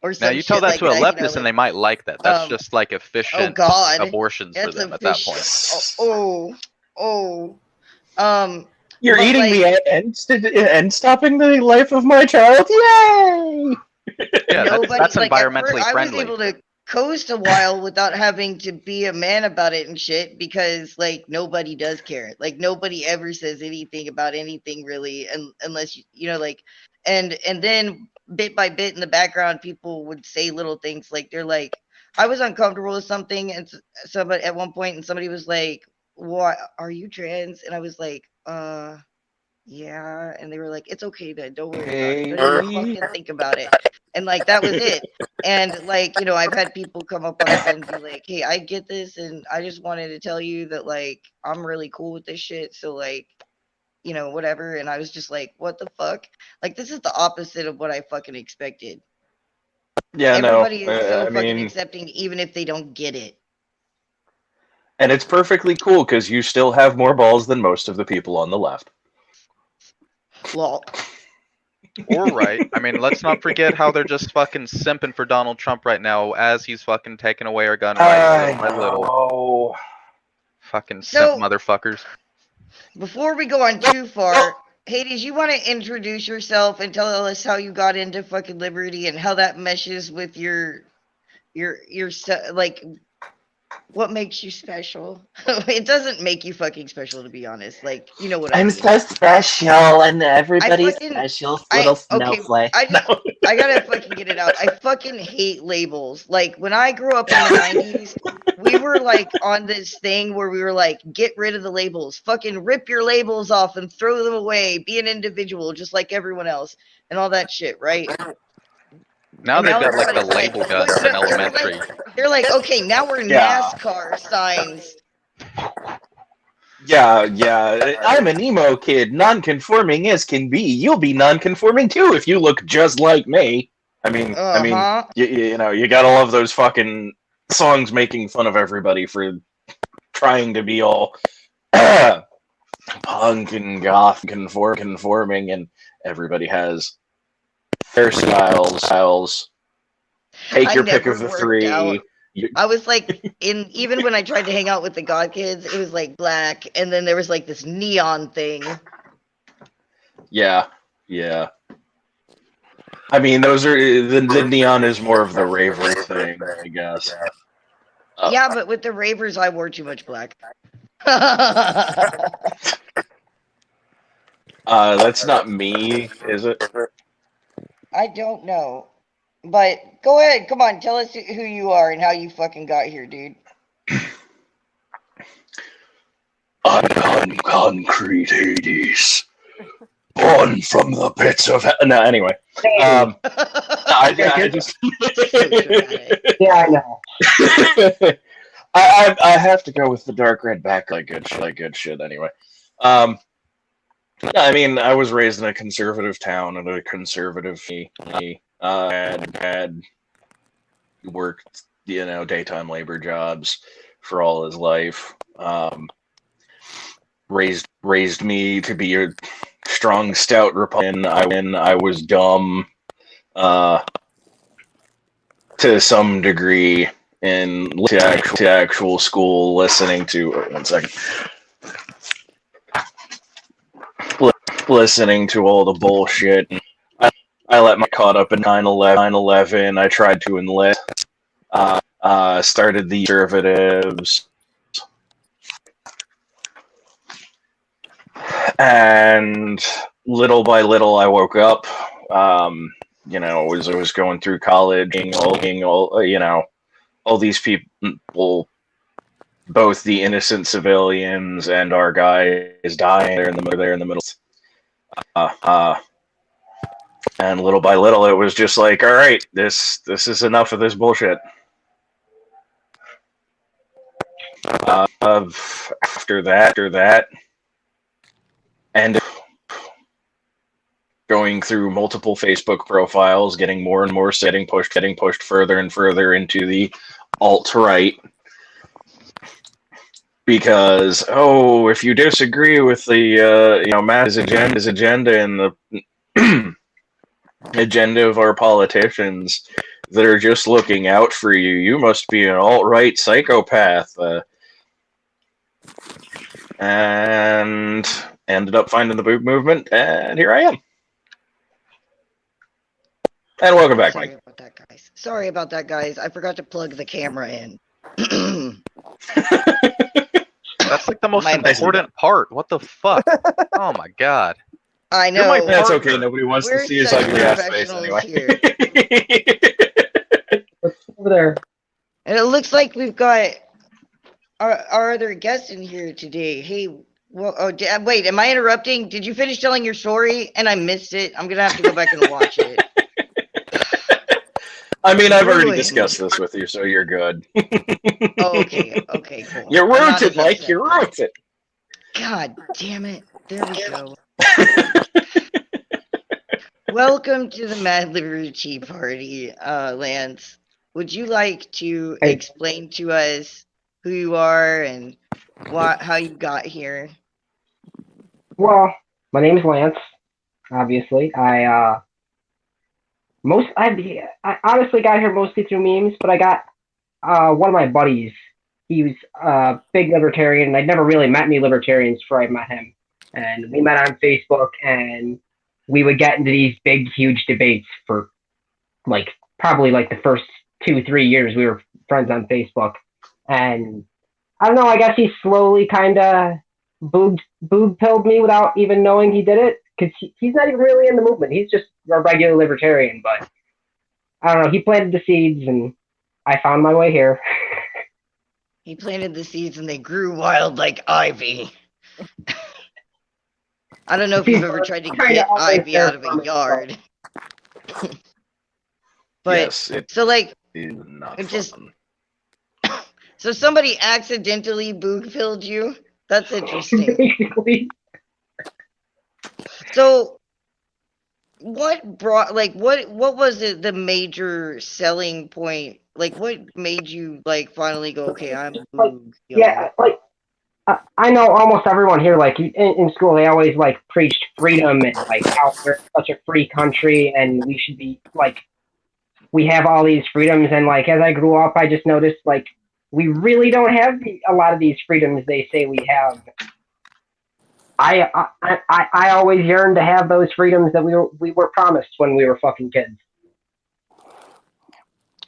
or Now some you tell shit that like to a that. You know, leftist and like, they might like that. That's just like oh efficient God, abortions for that's them at that point. You're but eating like, me and stopping the life of my child. Yay! Yeah, that's like at first, environmentally I was friendly. able to coast a while without having to be a man about it and shit, because like nobody does care. Like nobody ever says anything about anything really, unless you know, like, and then bit by bit in the background, people would say little things like, they're like, I was uncomfortable with something, and somebody at one point, and somebody was like, "What, are you trans?" And I was like, yeah. And they were like, "It's okay then, don't worry about it, don't even fucking think about it." And like, that was it. And like, you know, I've had people come up on the phone and be like, "Hey, I get this, and I just wanted to tell you that like I'm really cool with this shit, so like, you know, whatever." And I was just like, what the fuck? Like, this is the opposite of what I fucking expected. Yeah, Everybody no. is so I fucking mean, accepting, even if they don't get it. and it's perfectly cool because you still have more balls than most of the people on the left. Lol. Or right. I mean, let's not forget how they're just fucking simping for Donald Trump right now as he's fucking taking away our gun rights little by little. Oh, Fucking simp So motherfuckers. before we go on too far, Hades, you want to introduce yourself and tell us how you got into fucking Liberty and how that meshes with your like, what makes you special? It doesn't make you fucking special, to be honest. Like, you know what I I'm mean. so special, and everybody's fucking- special, little okay, snowflake. I gotta fucking get it out. I fucking hate labels. Like, when I grew up in the 90s, we were like on this thing where we were like, get rid of the labels. Fucking rip your labels off and throw them away. Be an individual just like everyone else and all that shit, right? Now And they've now got like the everybody's label guns in elementary. they're like, okay, now we're Yeah. NASCAR signs. yeah. I'm an emo kid, non-conforming as can be. You'll be non-conforming too if you look just like me. I mean, you know, you gotta love those fucking songs making fun of everybody for trying to be all punk and goth conforming, and everybody has hairstyles. Take your pick of the three. I was like, even when I tried to hang out with the God kids, it was like black, and then there was like this neon thing. Yeah. I mean, those are the neon is more of the raver thing, I guess. Yeah, but with the ravers, I wore too much black. That's not me, is it? I don't know. But go ahead, come on, tell us who you are and how you fucking got here, dude. I'm concrete Hades, born from the pits of hell. No, anyway. I just. Yeah, I know. I have to go with the dark red back like good shit anyway. I mean, I was raised in a conservative town and a conservative had worked, you know, daytime labor jobs for all his life. Raised me to be a strong, stout Republican. I was dumb to some degree in to actual school, listening to. One second. Listening to all the bullshit. I let my caught up in 9/11. I tried to enlist. Started the conservatives. And little by little, I woke up. You know, I was going through college, being all you know, all these people, both the innocent civilians and our guys dying there in the middle. And little by little, it was just like, all right, this is enough of this bullshit. After that, and going through multiple Facebook profiles, getting more and more, getting pushed further and further into the alt-right. Because, if you disagree with the mass agenda and the agenda of our politicians that are just looking out for you, you must be an alt-right psychopath. And ended up finding the Boot movement, and here I am. And welcome back, Mike. Sorry about that, guys. I forgot to plug the camera in. That's like the most important part. What the fuck? Oh my god. I know. That's okay. Nobody wants to see his ugly ass face anyway. Over there. And it looks like we've got our other guest in here today. Hey, well, wait, am I interrupting? Did you finish telling your story and I missed it? I'm gonna have to go back and watch it. I mean, I've already discussed this with you, so you're good. Okay, cool. You're rooted, Mike. You're rooted. God damn it. There we go. Welcome to the Mad LiberTEA Party, Lance. Would you like to explain to us who you are and how you got here? Well, my name is Lance. Obviously, I honestly got here mostly through memes, but I got one of my buddies. He was a big libertarian, and I'd never really met any libertarians before I met him. And we met on Facebook, and we would get into these big, huge debates for probably the first 2-3 years we were friends on Facebook. And I don't know, I guess he slowly kind of boob-pilled me without even knowing he did it, because he's not even really in the movement. He's just a regular libertarian, but I don't know, he planted the seeds, and I found my way here. He planted the seeds, and they grew wild like ivy. I don't know if you've ever tried to get ivy out of a yard. But yes, so just so somebody accidentally boob-pilled you? That's interesting. Basically. So what brought what was it, the major selling point? What made you finally go, okay, I'm boog? Yeah, I know almost everyone here, in school, they always preached freedom and how we're such a free country and we should be we have all these freedoms. And as I grew up, I just noticed we really don't have a lot of these freedoms they say we have. I always yearned to have those freedoms that we were promised when we were fucking kids.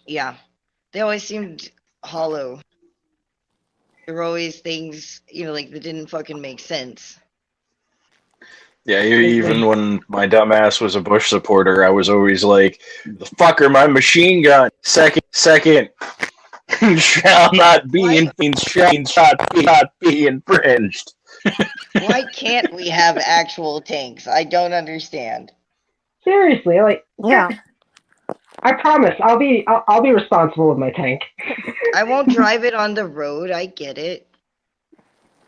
Yeah, they always seemed hollow. There were always things, that didn't fucking make sense. Yeah, even when my dumbass was a Bush supporter, I was always like, the fucker, my machine gun, second, shall not be infringed. Why can't we have actual tanks? I don't understand. Seriously, Yeah. I promise I'll be responsible with my tank. I won't drive it on the road. I get it.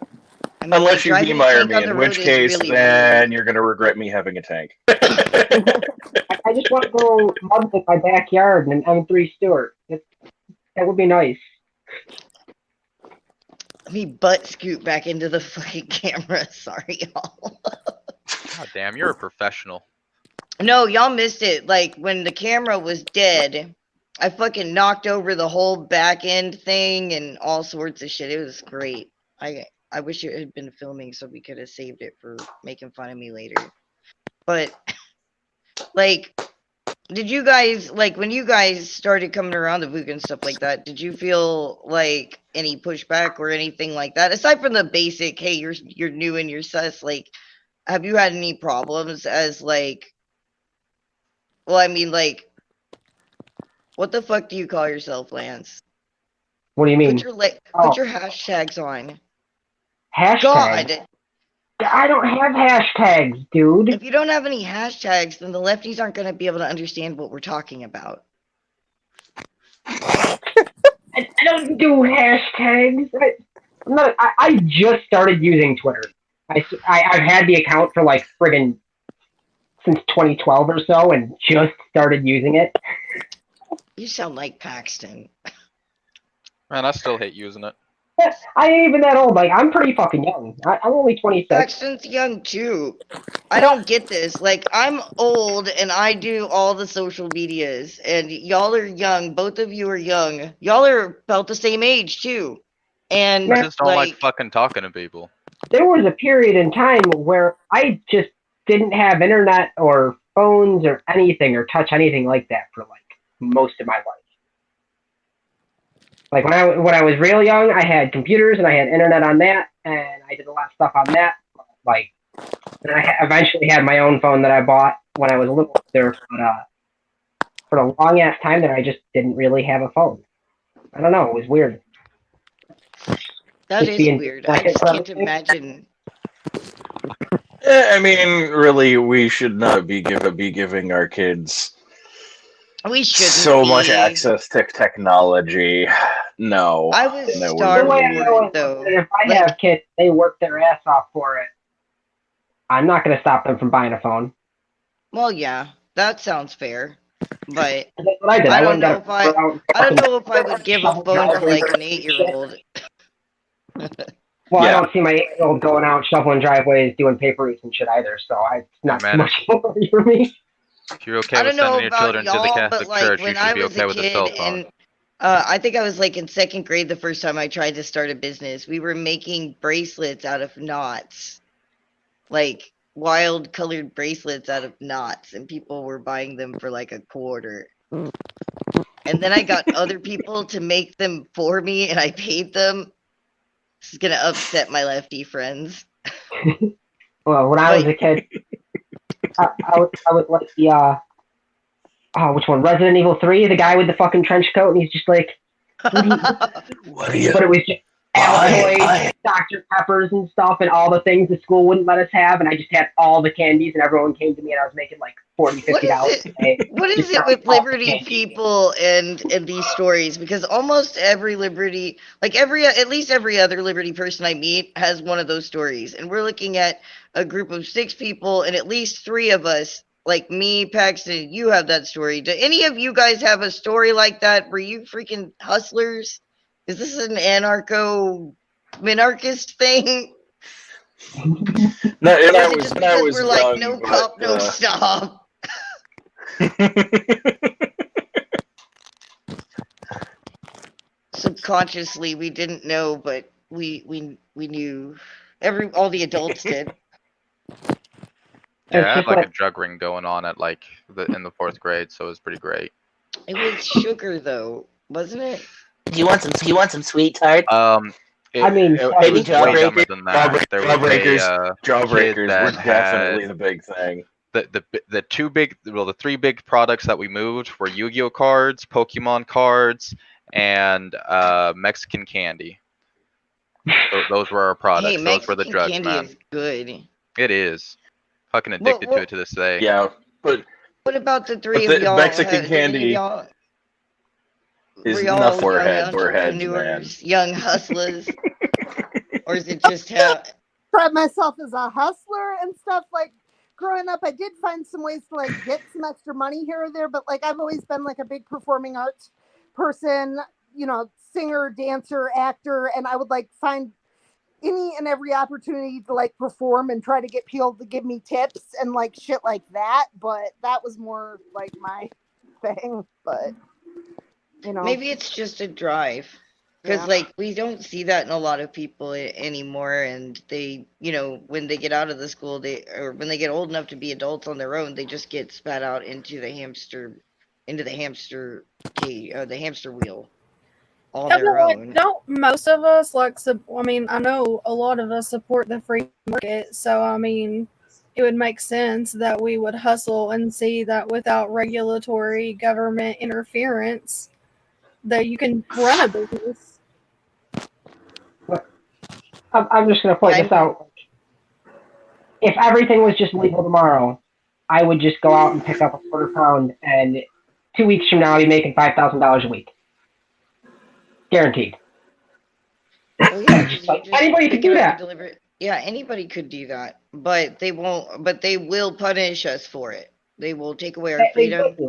I mean, Unless you driving a demire tank me, on the in road which is case really then you're gonna regret me having a tank. I just want to go mud in my backyard in an M3 Stewart. That would be nice. Let me butt scoot back into the fucking camera. Sorry, y'all. God damn, you're a professional. No, y'all missed it. When the camera was dead, I fucking knocked over the whole back end thing and all sorts of shit. It was great. I wish it had been filming so we could have saved it for making fun of me later. But did you guys when you guys started coming around the book and stuff like that, did you feel any pushback or anything like that? Aside from the basic, hey, you're new and you're sus, have you had any problems as well, I mean, what the fuck do you call yourself, Lance? What do you mean? Put your hashtags on. Hashtag? God. I don't have hashtags, dude. If you don't have any hashtags, then the lefties aren't going to be able to understand what we're talking about. I don't do hashtags. I just started using Twitter. I've had the account for like friggin' since 2012 or so, and just started using it. You sound like Paxton. Man, I still hate using it. I ain't even that old. Like, I'm pretty fucking young. I'm only 26. Paxton's young too. I don't get this. Like, I'm old and I do all the social medias, and y'all are young. Both of you are young. Y'all are about the same age too. And I just don't like fucking talking to people. There was a period in time where I just didn't have internet or phones or anything or touch anything like that for like most of my life. Like when I was real young, I had computers and I had internet on that, and I did a lot of stuff on that. Like, and I eventually had my own phone that I bought when I was a little older. But for a long ass time, that I just didn't really have a phone. I don't know. It was weird. that Just is being weird. I just can't imagine. I mean, really, we should not be giving our kids We shouldn't so much be. access to technology. No. I was No, we starved The way I really know for it, it though. if I Like, have kids, they work their ass off for it. I'm not going to stop them from buying a phone. well, yeah, that sounds fair. But That's what I did. I I don't went and know got if a I phone out and I don't fucking know if I would give a shovel phone to driveways like and an shit. 8-year-old. Well, I Yeah. don't see my 8-year-old going out shoveling driveways, doing paper routes and shit either. So it's not man, too much worry for me. If you're okay I with don't know sending your about children to the y'all, but Catholic like Church, you when should I be was okay a with a cell kid, phone. and I think I was like in second grade the first time I tried to start a business. We were making bracelets out of knots, like wild colored bracelets out of knots, and people were buying them for like $0.25. And then I got other people to make them for me, and I paid them. This is gonna upset my lefty friends. Well, when I was a kid, I was like the which one? Resident Evil 3, the guy with the fucking trench coat, and he's just like, What are you? but it was just Altoids, Dr. Peppers and stuff, and all the things the school wouldn't let us have, and I just had all the candies, and everyone came to me, and I was making like $40, What $50 is a day. What is Just it selling with all the Liberty candy. people and these stories? Because almost every Liberty, like at least every other Liberty person I meet has one of those stories. And we're looking at a group of 6 people, and at least 3 of us, like me, Paxton, you have that story. Do any of you guys have a story like that? Were you freaking hustlers? Is this an minarchist thing? No, Or and is it just when I because was we're like, young, no but, cop, no stop? Subconsciously we didn't know, but we knew. All the adults did. Yeah, It's I had just like like, a drug ring going on at like in the 4th grade, so it was pretty great. It was sugar though, wasn't it? Do you want some sweet tarts? I mean, it maybe was way dumber Jawbreaker- than that. There was a kid Jawbreakers that were definitely had the big thing. the 3 big products that we moved were Yu-Gi-Oh cards, Pokemon cards, and Mexican candy. Those were our products. Hey, Those were the Mexican drugs, candy man. is good. It is. Fucking addicted to it to this day. Yeah, but What about the 3 of the y'all? Mexican Did any of candy y'all is were y'all enough for young heads, man. entrepreneurs, young hustlers, or is it just how? Describe myself as a hustler and stuff. Like growing up, I did find some ways to like get some extra money here or there, but like I've always been like a big performing arts person, you know, singer, dancer, actor, and I would like find any and every opportunity to like perform and try to get people to give me tips and like shit like that. But that was more like my thing. But you know, Maybe it's just a drive. Because, yeah. like, we don't see that in a lot of people anymore. And they, when they get out of the school, or when they get old enough to be adults on their own, they just get spat out into the hamster cage, the hamster wheel, all Yeah, their but, like, own. don't most of us I mean, I know a lot of us support the free market, so I mean, it would make sense that we would hustle and see that without regulatory government interference, that you can run a business. I'm just going to point Yeah, this out. if everything was just legal tomorrow, I would just go out and pick up a quarter pound, and 2 weeks from now, I'd be making $5,000 a week, guaranteed. Well, yeah, 'cause you Like, just anybody could pick it do up that. and deliver it. Yeah, anybody could do that, but they won't. But they will punish us for it. They will take away our freedom. Exactly.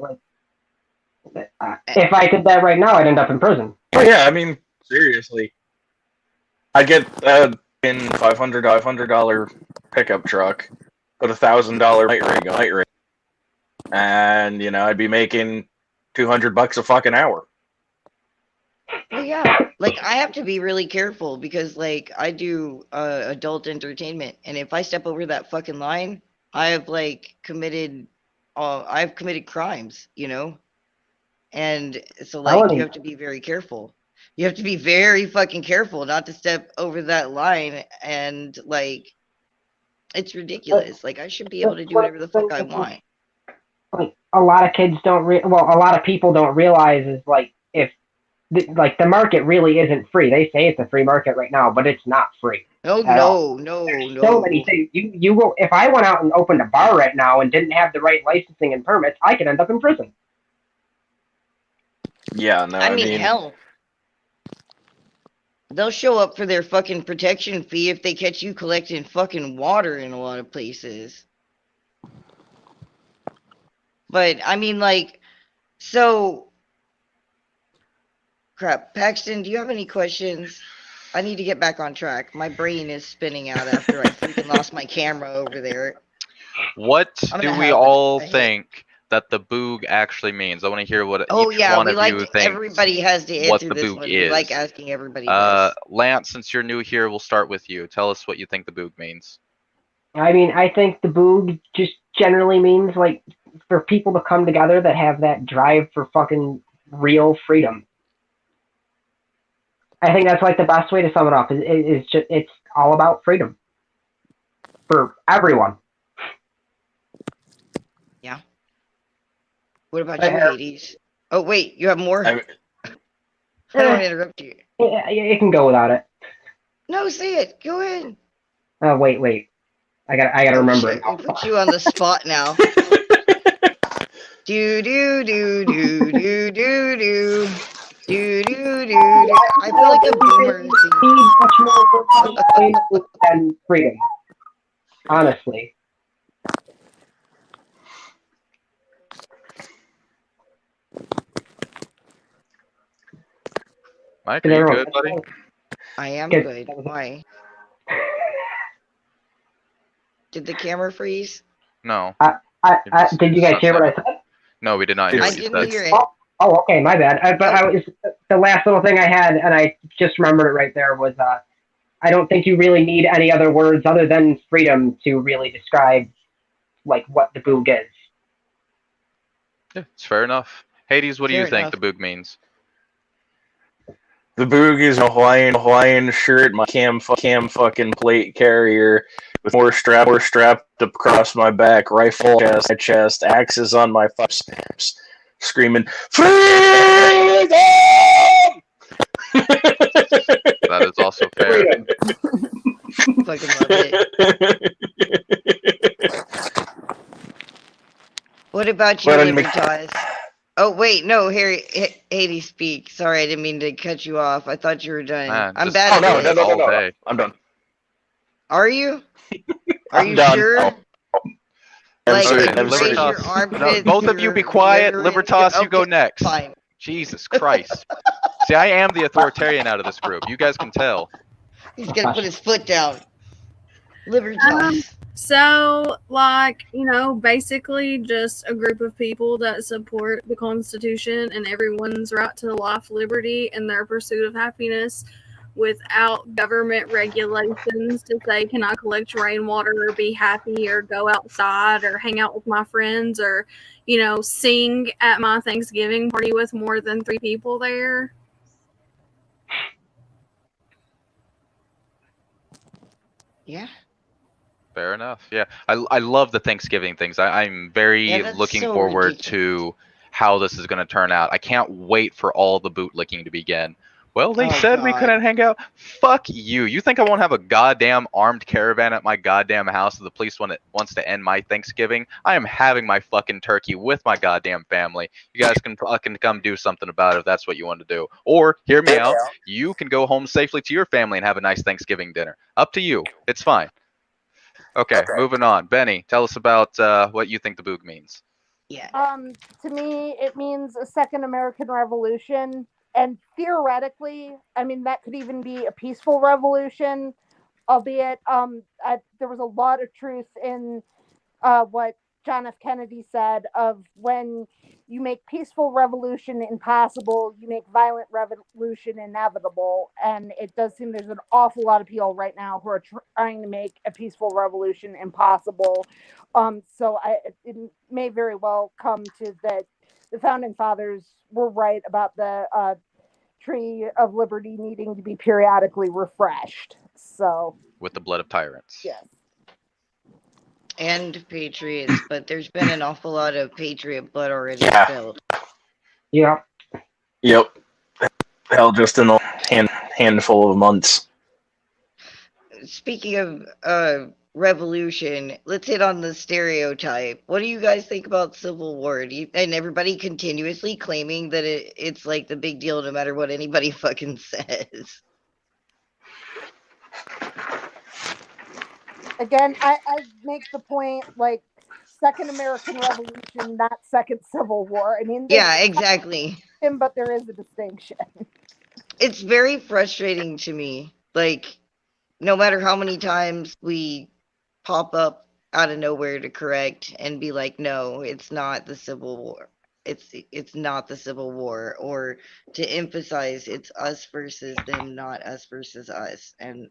Like, if I did that right now, I'd end up in prison. Oh yeah, I mean seriously, I'd get in $500 pickup truck, put $1,000 light rig, and I'd be making $200 a fucking hour. Well, yeah, like I have to be really careful because, like, I do adult entertainment, and if I step over that fucking line, I have I've committed crimes, and so like you have to be very careful. You have to be very fucking careful not to step over that line, and like, it's ridiculous. Like I should be able to do whatever the fuck I want. Like a lot of kids don't. A lot of people don't realize is like if the market really isn't free. They say it's a free market right now, but it's not free. Oh no. So many things. You will. If I went out and opened a bar right now and didn't have the right licensing and permits, I could end up in prison. Yeah, no, I mean, hell. They'll show up for their fucking protection fee if they catch you collecting fucking water in a lot of places. But, I mean, like, so... Crap. Paxton, do you have any questions? I need to get back on track. My brain is spinning out after I freaking lost my camera over there. What do we all think that the boog actually means? I want to hear what each one of you thinks. Everybody has to answer what the this boog one. is. We like asking everybody this. Lance, since you're new here, we'll start with you. Tell us what you think the boog means. I mean, I think the boog just generally means like for people to come together that have that drive for fucking real freedom. I think that's like the best way to sum it up. It's all about freedom for everyone. Yeah. What about you, Hades? Oh wait, you have more? I don't want to interrupt you. It can go without it. No, say it. Go ahead. Oh wait. I gotta remember it. I'll put you on the spot now. do do do do do do do. Do, do, do, do. I feel like a boomer. Much more than freedom. Honestly. Mike, are you good, buddy? I am good. Why? Did the camera freeze? No. Did you guys hear what I said? No, we did not hear what you said. I didn't hear it. Oh, okay, my bad. The last little thing I had, and I just remembered it right there, was I don't think you really need any other words other than freedom to really describe like what the boog is. Yeah, it's fair enough. Hades, what do you think the boog means? The boog is a Hawaiian shirt, my cam fucking plate carrier with more strapped across my back, rifle on my chest, axes on my fucks. Screaming, freedom! That is also fair. Fucking love it. What about you, LiberTEA? Oh, wait, no, Hades, speak. Sorry, I didn't mean to cut you off. I thought you were done. I'm bad at this. No. I'm done. Are you? Are you sure? Oh. Like, both of you be quiet. LiberTEA, you go next. Fine. Jesus Christ. See, I am the authoritarian out of this group. You guys can tell. He's gonna put his foot down. LiberTEA. So, like, basically just a group of people that support the Constitution and everyone's right to life, liberty, and their pursuit of happiness without government regulations to say, can I collect rainwater or be happy or go outside or hang out with my friends or, sing at my Thanksgiving party with more than 3 people there. Yeah. Fair enough. Yeah. I love the Thanksgiving things. I'm very looking forward to how this is going to turn out. I can't wait for all the bootlicking to begin. Well, they Oh, said we God. couldn't hang out. Fuck you. You think I won't have a goddamn armed caravan at my goddamn house if the police wants to end my Thanksgiving? I am having my fucking turkey with my goddamn family. You guys can fucking come do something about it if that's what you want to do. Or, hear me out, you can go home safely to your family and have a nice Thanksgiving dinner. Up to you. It's fine. Okay, moving on. Benny, tell us about what you think the boog means. Yeah. To me, it means a second American Revolution, and theoretically, I mean that could even be a peaceful revolution, albeit there was a lot of truth in what John F. Kennedy said of when you make peaceful revolution impossible, you make violent revolution inevitable. And it does seem there's an awful lot of people right now who are trying to make a peaceful revolution impossible. So it may very well come to that the founding fathers were right about the tree of liberty needing to be periodically refreshed. So with the blood of tyrants. Yes. And patriots, but there's been an awful lot of patriot blood already spilled. Yeah. Yep. Hell, just in a handful of months. Speaking of revolution, let's hit on the stereotype. What do you guys think about Civil War? And everybody continuously claiming that it's like the big deal no matter what anybody fucking says. Again, I make the point, like, second American Revolution, not second Civil War. I mean, Yeah, exactly. But there is a distinction. It's very frustrating to me. Like, no matter how many times we pop up out of nowhere to correct and be like, no, it's not the Civil War. It's not the Civil War, or to emphasize it's us versus them, not us versus us. And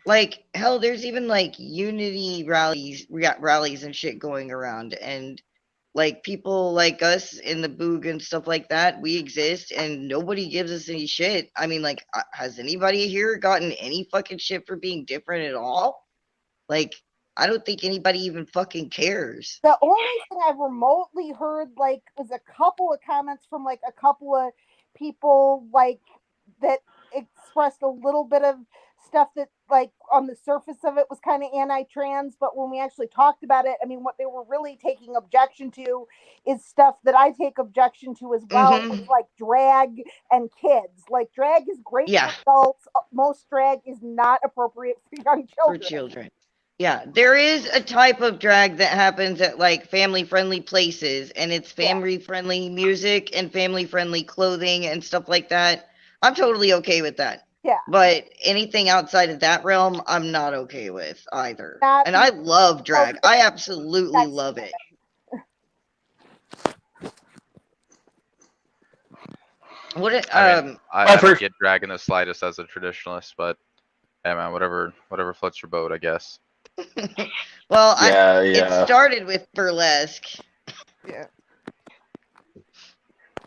like, hell, there's even like unity rallies and shit going around, and like people like us in the boog and stuff like that, we exist and nobody gives us any shit. I mean, like, has anybody here gotten any fucking shit for being different at all? Like, I don't think anybody even fucking cares. The only thing I remotely heard, like, was a couple of comments from like a couple of people like that expressed a little bit of stuff that, like, on the surface of it was kind of anti-trans, but when we actually talked about it, I mean, what they were really taking objection to is stuff that I take objection to as well, like drag and kids. Like, drag is great for adults. Most drag is not appropriate for young children. For children. Yeah, there is a type of drag that happens at like family-friendly places, and it's family-friendly music and family-friendly clothing and stuff like that. I'm totally okay with that. Yeah. But anything outside of that realm, I'm not okay with either. And I love drag. I absolutely love it. I don't get drag in the slightest as a traditionalist, but hey man, whatever floats your boat, I guess. Well, it started with burlesque. Yeah.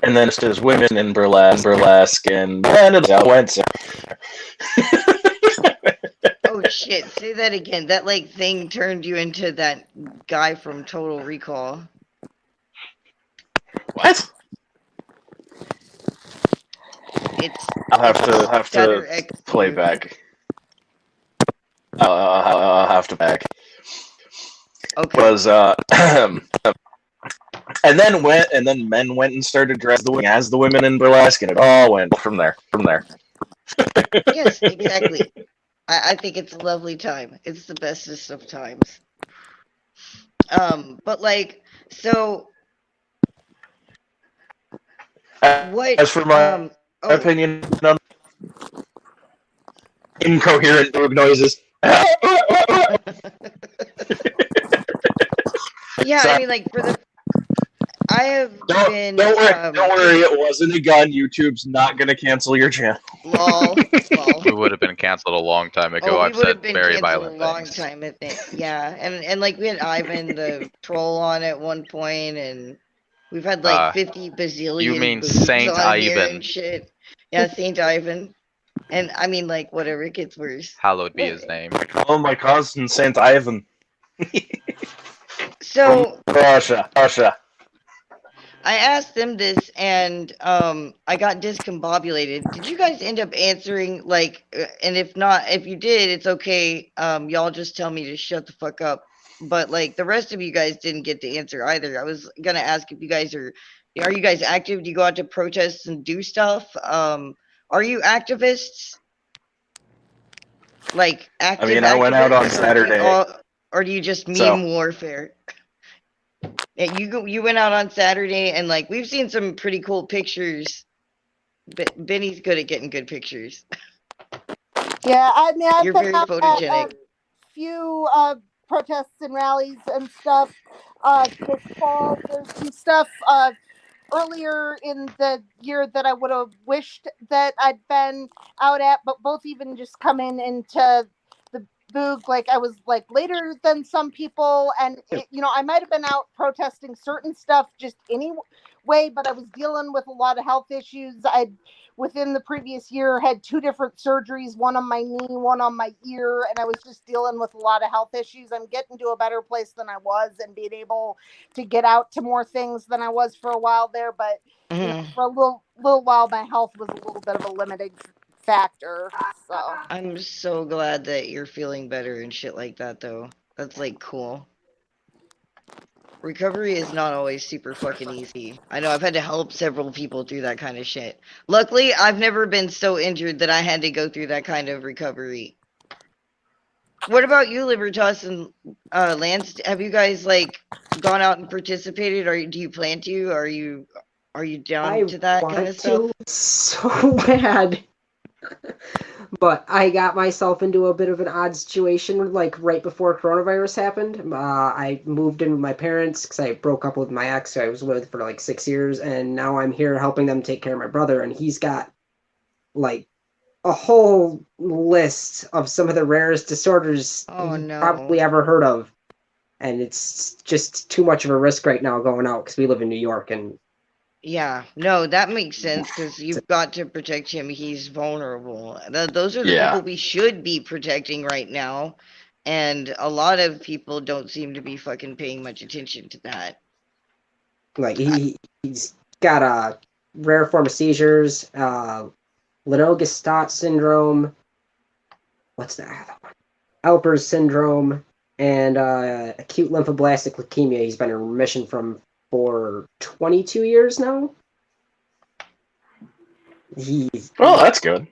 And then just as women in burlesque, and then it went. Oh shit! Say that again. That like thing turned you into that guy from Total Recall. What? I'll have to play back. I'll have to back. Okay. Was and then men went and started dressing as the women in burlesque, and it all went from there. Yes, exactly. I think it's a lovely time. It's the bestest of times. But like, so what? As for my opinion on incoherent boog noises. Yeah, I mean, like, I have been. Don't worry, it wasn't a gun. YouTube's not gonna cancel your channel. Lol. We would have been canceled a long time ago. I've said very violent things. A long time, I think. Yeah, and like we had Ivan the troll on at one point, and we've had like 50 bazillion. You mean Saint Ivan? Shit. Yeah, Saint Ivan. And I mean, like, whatever, it gets worse. Hallowed be his name. Oh, my cousin Saint Ivan. So Russia. I asked them this and I got discombobulated. Did you guys end up answering like and if not, if you did, it's okay. Y'all just tell me to shut the fuck up. But like the rest of you guys didn't get to answer either. I was gonna ask if you guys are you guys active? Do you go out to protests and do stuff? Are you activists? Like active I mean, I went out on activists, Saturday. or do you just So- meme warfare? Yeah, you went out on Saturday and like we've seen some pretty cool pictures. Benny's good at getting good pictures. Yeah, I mean, I've You're been very out at photogenic. a few protests and rallies and stuff. This fall, there's some stuff earlier in the year that I would have wished that I'd been out at, but both even just coming into the Boog, like I was like later than some people, and I might have been out protesting certain stuff just anyway, but I was dealing with a lot of health issues. I'd within the previous year had 2 different surgeries, one on my knee, one on my ear, and I was just dealing with a lot of health issues. I'm getting to a better place than I was and being able to get out to more things than I was for a while there, but for a little while my health was a little bit of a limiting factor. So I'm so glad that you're feeling better and shit like that though. That's like cool. Recovery is not always super fucking easy. I know I've had to help several people through that kind of shit. Luckily, I've never been so injured that I had to go through that kind of recovery. What about you, Libertas and Lance? Have you guys like gone out and participated, or do you plan to? Are you down to that kind of stuff? So bad. But I got myself into a bit of an odd situation, like right before coronavirus happened. I moved in with my parents because I broke up with my ex, who I was with for like 6 years, and now I'm here helping them take care of my brother, and he's got like a whole list of some of the rarest disorders you've probably ever heard of. And it's just too much of a risk right now going out because we live in New York, and yeah, no, that makes sense because you've got to protect him. He's vulnerable. Those are the people we should be protecting right now. And a lot of people don't seem to be fucking paying much attention to that. Like, he's got a rare form of seizures, Lennox-Gastaut syndrome, what's the other one? Alpers syndrome, and acute lymphoblastic leukemia he's been in remission from for 22 years now. Well, that's good.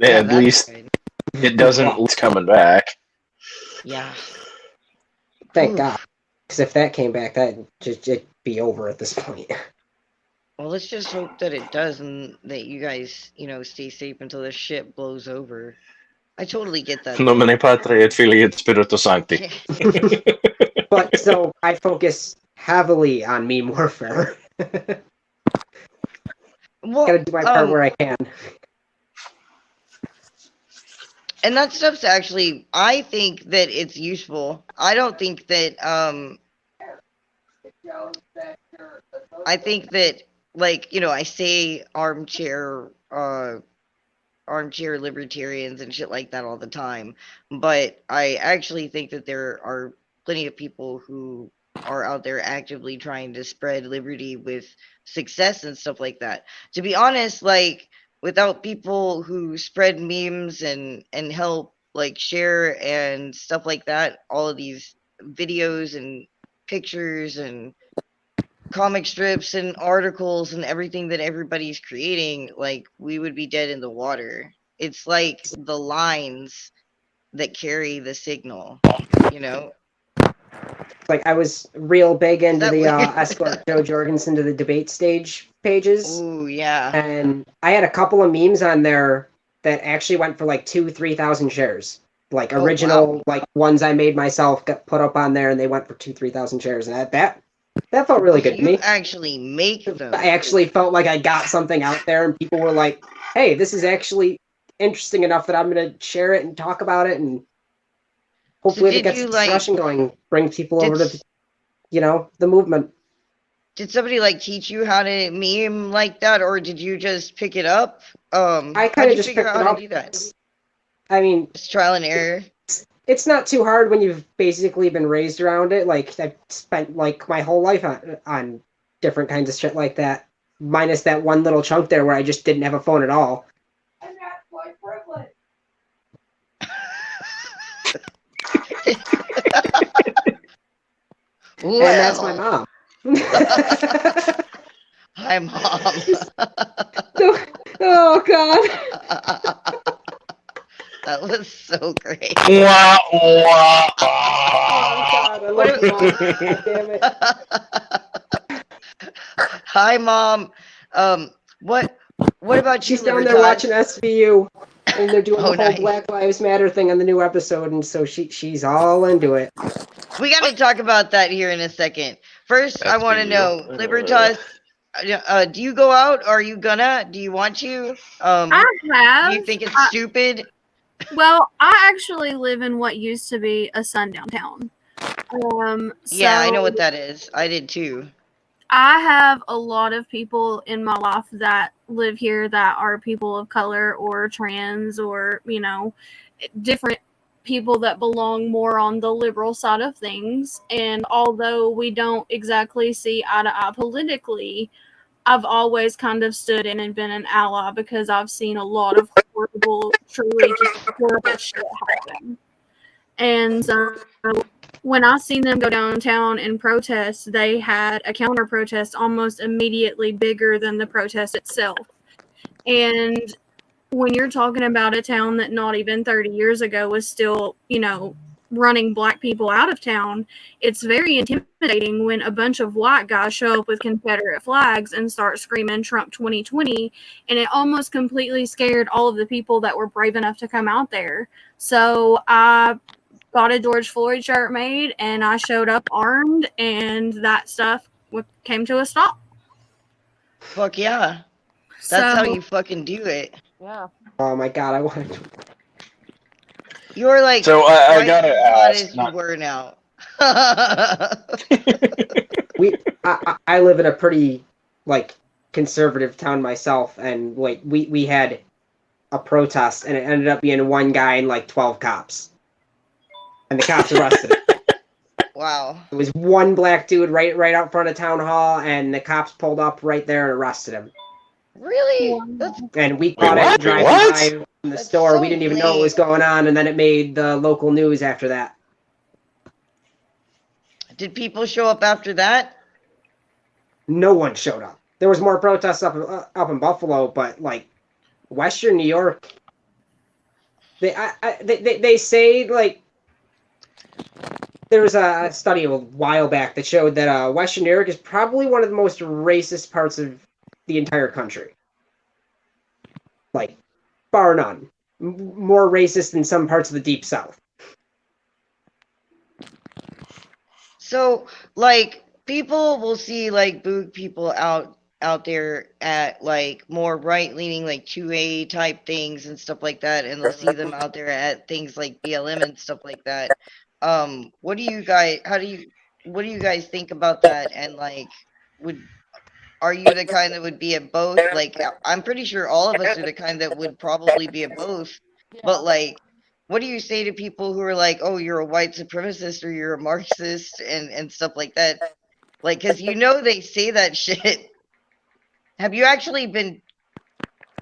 At least it doesn't. It's coming back. Yeah. Thank God. Because if that came back, that'd be over at this point. Well, let's just hope that it does and that you guys, stay safe until this shit blows over. I totally get that. Nomine Patri et Filii et Spiritus Sancti. But so I focus heavily on meme warfare. Well, gotta do my part where I can. And that stuff's actually, I think that it's useful. I don't think that, I think that, like, I say armchair libertarians and shit like that all the time, but I actually think that there are plenty of people who are out there actively trying to spread liberty with success and stuff like that. To be honest, like, without people who spread memes and help like share and stuff like that, all of these videos and pictures and comic strips and articles and everything that everybody's creating, like, we would be dead in the water. It's like the lines that carry the signal, Like, I was real big into the Escort Joe Jorgensen to the debate stage pages. Ooh, yeah. And I had a couple of memes on there that actually went for like 2,000-3,000 shares. Like original, like ones I made myself got put up on there, and they went for 2,000-3,000 shares. And that felt really good to me. You actually make them. I actually felt like I got something out there, and people were like, "Hey, this is actually interesting enough that I'm going to share it and talk about it, and hopefully it gets discussion going, bring people over to, the movement." Did somebody like teach you how to meme like that, or did you just pick it up? I kind of just picked it up. To do that? I mean, it's trial and error. It's not too hard when you've basically been raised around it. Like, I've spent like my whole life on different kinds of shit like that. Minus that one little chunk there where I just didn't have a phone at all. And that's my privilege. Well, And that's my mom. Hi, Mom. Oh God. That was so great. Wah, wah, Oh God, I love you, Mom. God damn it. Hi, Mom. What about She's you, down there LiberTEA? watching SVU, and they're doing Oh, the whole nice. Black Lives Matter thing on the new episode, and so she's all into it. We got to talk about that here in a second. First, I want to SVU. know, LiberTEA, do you go out? Are you gonna? Do you want to? I have. Do you think it's stupid? Well, I actually live in what used to be a sundown town. Yeah, I know So what that is. I did too. I have a lot of people in my life that live here that are people of color or trans or, you know, different people that belong more on the liberal side of things. And although we don't exactly see eye to eye politically, I've always kind of stood in and been an ally because I've seen a lot of horrible, truly just horrible shit happen. And so when I seen them go downtown and protest, they had a counter protest almost immediately bigger than the protest itself. And when you're talking about a town that not even 30 years ago was still, you know, running black people out of town, it's very intimidating when a bunch of white guys show up with Confederate flags and start screaming Trump 2020. And it almost completely scared all of the people that were brave enough to come out there. So I got a George Floyd shirt made and I showed up armed, and that stuff came to a stop. Fuck yeah. That's how So you fucking do it. Yeah. Oh my God, I wanted to. You're like So I twice gotta as hot ask, as you were now. I live in a pretty like conservative town myself, and like we had a protest, and it ended up being one guy and like 12 cops, and the cops arrested him. Wow. It was one black dude right out front of town hall, and the cops pulled up right there and arrested him. Really? That's And we caught what? it driving What? by in the That's store. so We didn't even know what was lame. going on, and then it made the local news after that. Did people show up after that? No one showed up. There was more protests up in Buffalo, but like Western New York, they say like there was a study a while back that showed that Western New York is probably one of the most racist parts of the entire country. Like, bar none. More racist than some parts of the Deep South. So, like, people will see like Boog people out there at like more right leaning like 2A type things and stuff like that, and they'll see them out there at things like BLM and stuff like that. What do you guys think about that? And like, are you the kind that would be at both? Like, I'm pretty sure all of us are the kind that would probably be at both. But like, what do you say to people who are like, "Oh, you're a white supremacist or you're a Marxist," and stuff like that? Like, because you know they say that shit. Have you actually been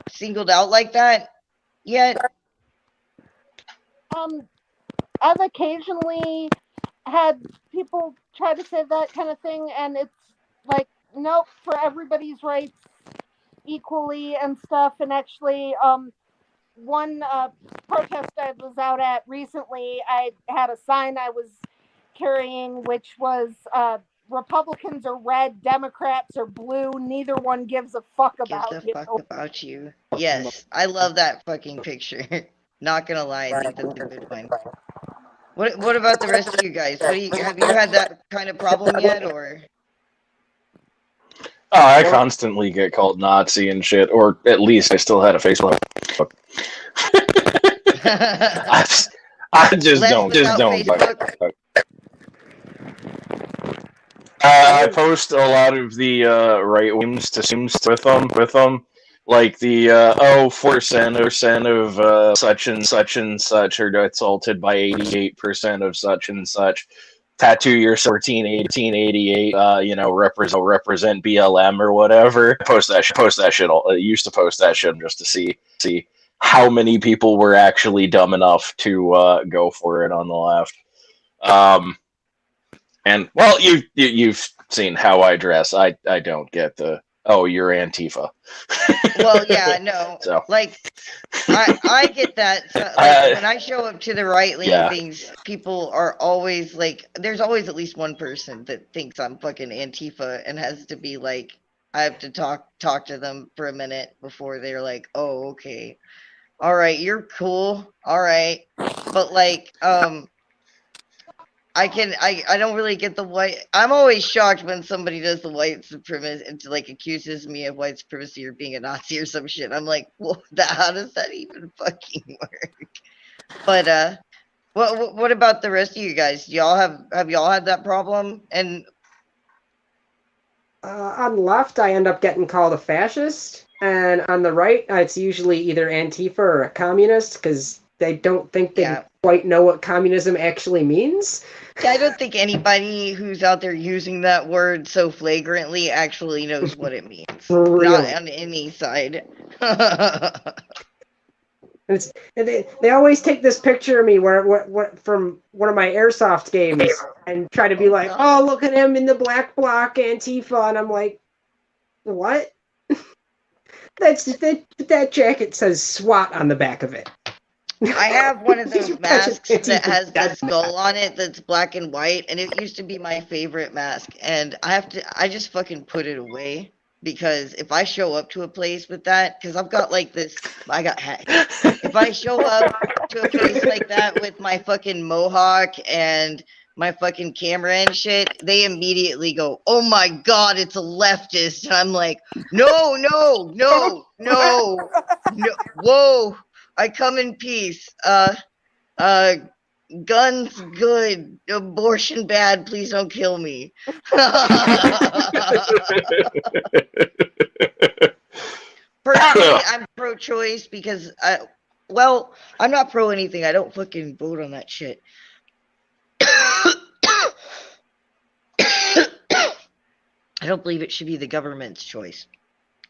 singled out like that yet? I've occasionally had people try to say that kind of thing, and it's like, nope, for everybody's rights equally and stuff. And actually, one protest I was out at recently, I had a sign I was carrying, which was Republicans are red, Democrats are blue. Neither one gives a fuck about Gives a you. fuck about you. Yes, I love that fucking picture. Not gonna lie, I think that's a good one. What about the rest of you guys? Have you had that kind of problem yet, or? Oh, I constantly get called Nazi and shit, or at least I still had a Facebook. I just Left don't. without Facebook? I post a lot of the right memes with them, like the 4% of such and such are assaulted by 88% of such and such. tattoo yourself 1888, represent BLM or whatever. Post that shit. I used to post that shit just to see how many people were actually dumb enough to go for it on the left. And well, you've seen how I dress. I don't get the you're Antifa. Well, yeah, no. So. Like, I get that. So, like, when I show up to the right-leaning things, people are always like, there's always at least one person that thinks I'm fucking Antifa and has to be like, I have to talk to them for a minute before they're like, oh, okay. All right, you're cool. All right. But like, I don't really get the white. I'm always shocked when somebody does the white supremacy and like accuses me of white supremacy or being a Nazi or some shit. I'm like, well, how does that even fucking work? But what about the rest of you guys? Do y'all have y'all had that problem? And on the left, I end up getting called a fascist, and on the right, it's usually either Antifa or a communist because they don't think they quite know what communism actually means. Yeah, I don't think anybody who's out there using that word so flagrantly actually knows what it means. Really? Not on any side. They always take this picture of me what from one of my airsoft games and try to be like, oh, look at him in the black bloc Antifa, and I'm like, what? That jacket says SWAT on the back of it. I have one of those masks that has the skull on it that's black and white, and it used to be my favorite mask, and I just fucking put it away, because if I show up to a place with that, because I've got like this, I got hacked. If I show up to a place like that with my fucking mohawk and my fucking camera and shit, they immediately go, oh my god, it's a leftist, and I'm like, no, whoa. I come in peace. Guns good, abortion bad. Please don't kill me. Personally, I'm pro-choice because I'm not pro anything. I don't fucking vote on that shit. I don't believe it should be the government's choice,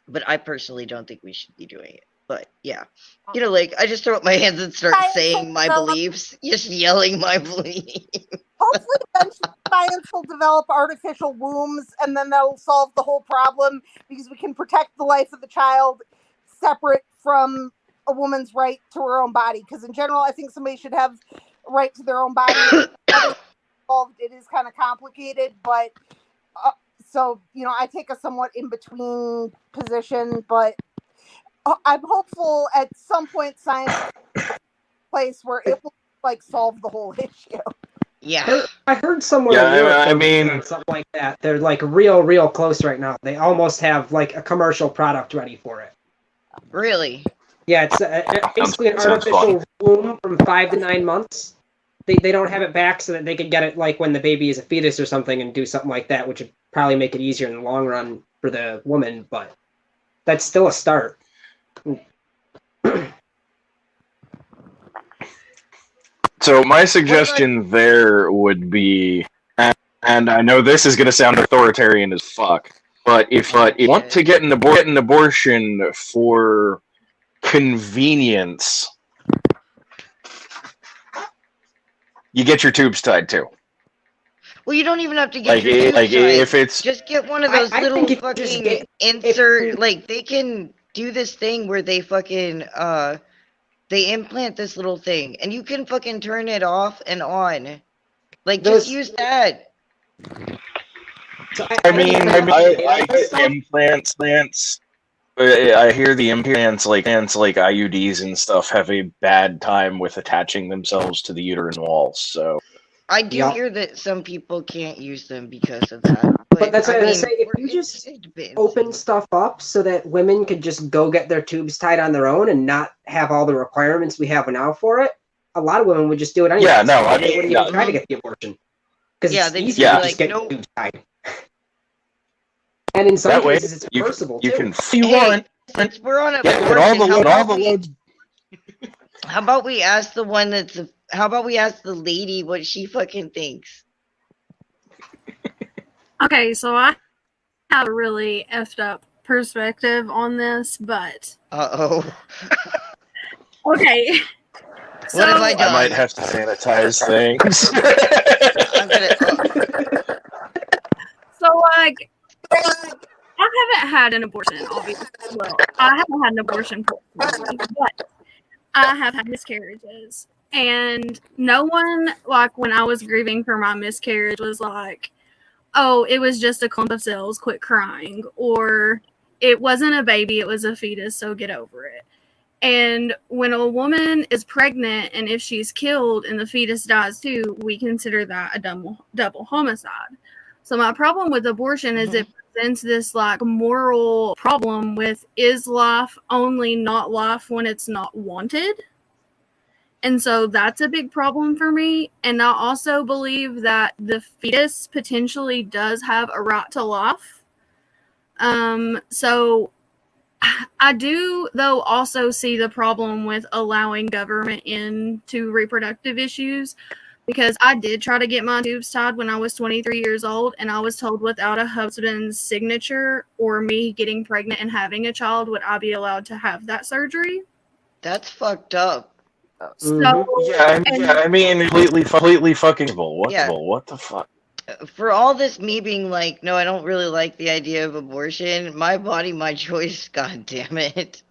but I personally don't think we should be doing it. But yeah, like I just throw up my hands and start saying my beliefs, just yelling my beliefs. Hopefully, eventually science will develop artificial wombs, and then that'll solve the whole problem because we can protect the life of the child separate from a woman's right to her own body. Because in general, I think somebody should have a right to their own body. It is kind of complicated, but so I take a somewhat in between position, but I'm hopeful at some point science place where it will like solve the whole issue. Yeah, I heard somewhere. Yeah, I mean, something like that. They're like real close right now. They almost have like a commercial product ready for it. Really? Yeah, it's basically an artificial womb from 5 to 9 months. They don't have it back so that they can get it like when the baby is a fetus or something and do something like that, which would probably make it easier in the long run for the woman. But that's still a start. So my suggestion there would be, and I know this is going to sound authoritarian as fuck, but if you want to get an abortion for convenience, you get your tubes tied too. Well, you don't even have to get your tubes tied. If it's just get one of those little fucking insert. Like they can do this thing where they fucking they implant this little thing and you can fucking turn it off and on. Like just use that. So I get implants. I hear the implants like IUDs and stuff have a bad time with attaching themselves to the uterine walls. So I do hear that some people can't use them because of that. But that's what I say. If you just open stuff up so that women could just go get their tubes tied on their own and not have all the requirements we have now for it, a lot of women would just do it anyway. Yeah, no, they wouldn't even try to get the abortion because it's easy to just get tubes tied. And in some cases, it's reversible you too. can since we're on how about we ask the one how about we ask the lady what she fucking thinks? Okay, so I have a really effed up perspective on this, but Uh-oh. okay. What have I I might done? have to sanitize things. I'm gonna. So, like, I haven't had an abortion, obviously. Well, I haven't had an abortion personally, but I have had miscarriages. And no one, like, when I was grieving for my miscarriage, was like, oh, it was just a clump of cells, quit crying. Or it wasn't a baby, it was a fetus, so get over it. And when a woman is pregnant and if she's killed and the fetus dies too, we consider that a double homicide. So my problem with abortion is it presents this like moral problem with is life only not life when it's not wanted. And so that's a big problem for me. And I also believe that the fetus potentially does have a right to life. So I do, though, also see the problem with allowing government into reproductive issues because I did try to get my tubes tied when I was 23 years old, and I was told without a husband's signature or me getting pregnant and having a child would I be allowed to have that surgery. That's fucked up. So, yeah, I mean, completely fucking bull. Yeah. What the fuck? For all this me being like, no, I don't really like the idea of abortion. My body, my choice. God damn it.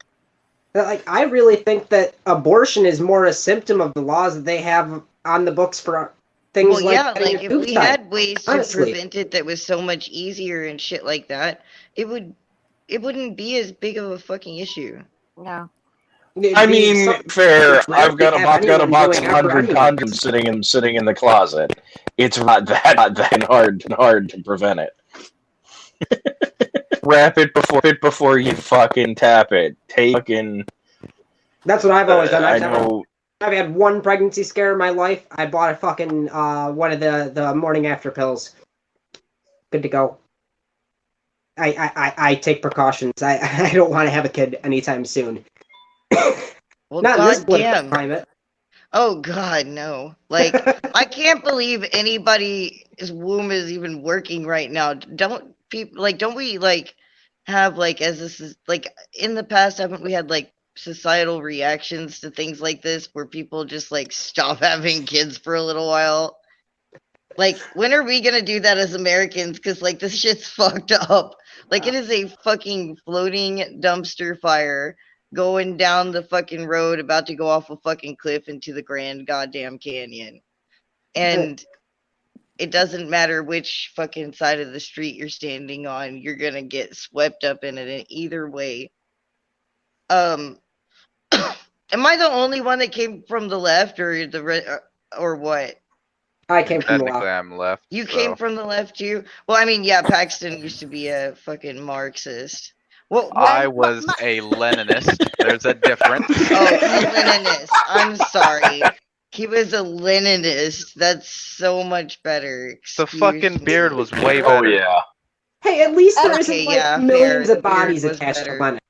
Like, I really think that abortion is more a symptom of the laws that they have on the books for things Well, like yeah, getting like a if tube we tied. had ways to Honestly. prevent it that was so much easier and shit like that, it wouldn't be as big of a fucking issue. No. I mean, fair. I've got a box of doing effort 100 anyways. condoms sitting in the closet. It's not that hard to prevent it. Wrap it before you fucking tap it. Take fucking. That's what I've always done. I know. I've had one pregnancy scare in my life. I bought a fucking one of the morning after pills. Good to go. I take precautions. I don't want to have a kid anytime soon. Well, Not in this god political damn. climate. Oh god, no. Like, I can't believe anybody's womb is even working right now. Don't we like have like as this is like in the past haven't we had like societal reactions to things like this where people just like stop having kids for a little while? Like, when are we gonna do that as Americans? Because like this shit's fucked up. Like, it is a fucking floating dumpster fire going down the fucking road, about to go off a fucking cliff into the Grand Goddamn Canyon. And it doesn't matter which fucking side of the street you're standing on, you're gonna get swept up in it in either way. Am I the only one that came from the left, or or what? I came from the Technically, left. I'm left. You so. came from the left too? Well, I mean, yeah, Paxton used to be a fucking Marxist. Well, I was a Leninist. There's a difference. Oh, a Leninist. I'm sorry. He was a Leninist. That's so much better. The Excuse fucking beard me. was way better. Oh yeah. Hey, at least there Okay, isn't like yeah, millions fair. of bodies The beard was attached to better. Lenin.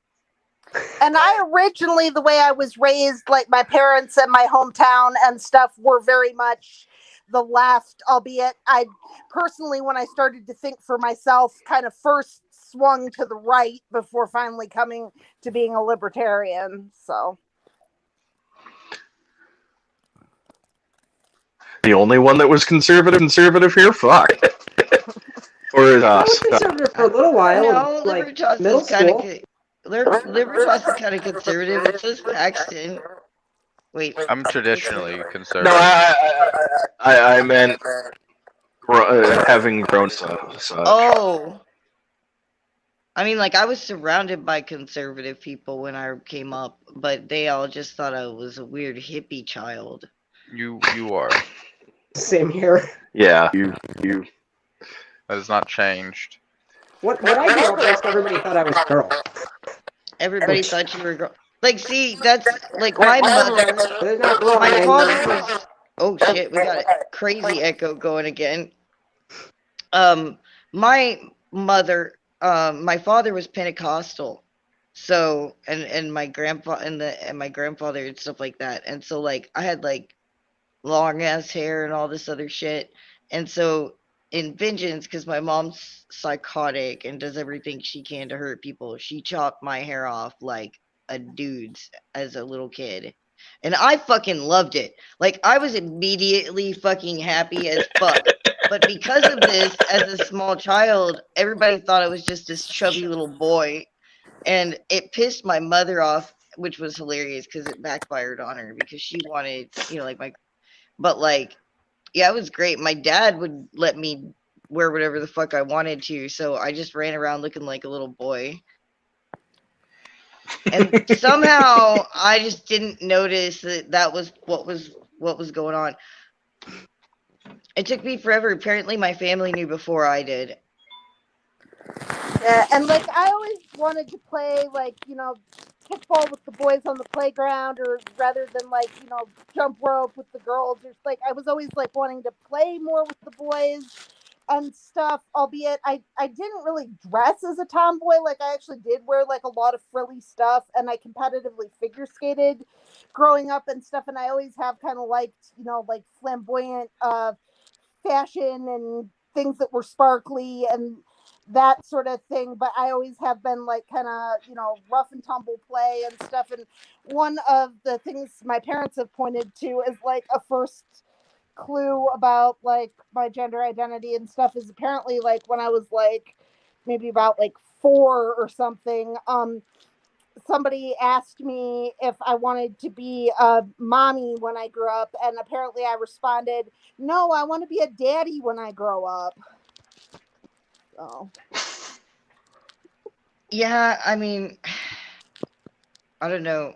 And I originally, the way I was raised, like my parents and my hometown and stuff were very much the left, albeit I personally, when I started to think for myself, kind of first swung to the right before finally coming to being a libertarian. So The only one that was conservative here? Fuck. Or is I was us? conservative for a little while. No, like Libertas middle is kind of school. Libertas is kind of conservative. It says Paxton. Wait. I'm traditionally No, conservative. I meant having grown so. Oh. I mean, like, I was surrounded by conservative people when I came up, but they all just thought I was a weird hippie child. You are. Same here. Yeah, you. That has not changed. What I grew up with, everybody thought I was a girl. Everybody thought you were a girl. Like, see, that's like my mother. They're not wrong. My father was. Oh shit, we got a crazy echo going again. My mother, my father was Pentecostal, so and my grandpa and my grandfather and stuff like that, and so like I had like long ass hair and all this other shit, and so in vengeance, because my mom's psychotic and does everything she can to hurt people, she chopped my hair off like a dude's as a little kid. And I fucking loved it. Like, I was immediately fucking happy as fuck. But because of this, as a small child, everybody thought I was just this chubby little boy. And it pissed my mother off, which was hilarious because it backfired on her because she wanted, like but like, yeah, it was great. My dad would let me wear whatever the fuck I wanted to. So I just ran around looking like a little boy. And somehow I just didn't notice that was what was going on. It took me forever. Apparently my family knew before I did. Yeah, and like I always wanted to play like, kickball with the boys on the playground, or rather than like, jump rope with the girls. Or like I was always like wanting to play more with the boys and stuff, albeit I didn't really dress as a tomboy. Like I actually did wear like a lot of frilly stuff, and I competitively figure skated growing up and stuff, and I always have kind of liked, like flamboyant fashion and things that were sparkly and that sort of thing. But I always have been like kind of, rough and tumble play and stuff. And one of the things my parents have pointed to as like a first clue about like my gender identity and stuff is apparently like when I was like maybe about like 4 or something, somebody asked me if I wanted to be a mommy when I grew up, and apparently I responded, no, I want to be a daddy when I grow up. So Yeah, I mean, I don't know.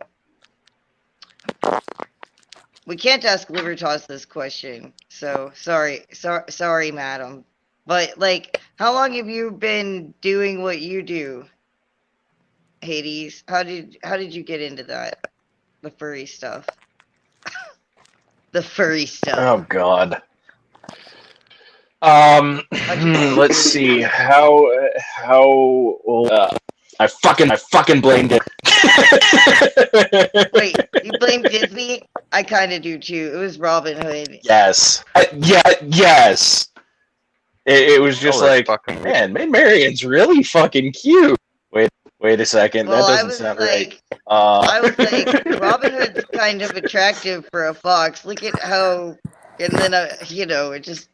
We can't ask LiberTEA this question, so sorry, madam. But like, how long have you been doing what you do, Hades? How did you get into that? The furry stuff. The furry stuff. Oh God. Let's see how old. I fucking blamed it. Wait, you blame Disney? I kind of do too. It was Robin Hood. Yes. Yes. It was just like, man, Maid Marian's really fucking cute. Wait a second. Well, that doesn't sound right. I was like, Robin Hood's kind of attractive for a fox. Look at how, and then it just.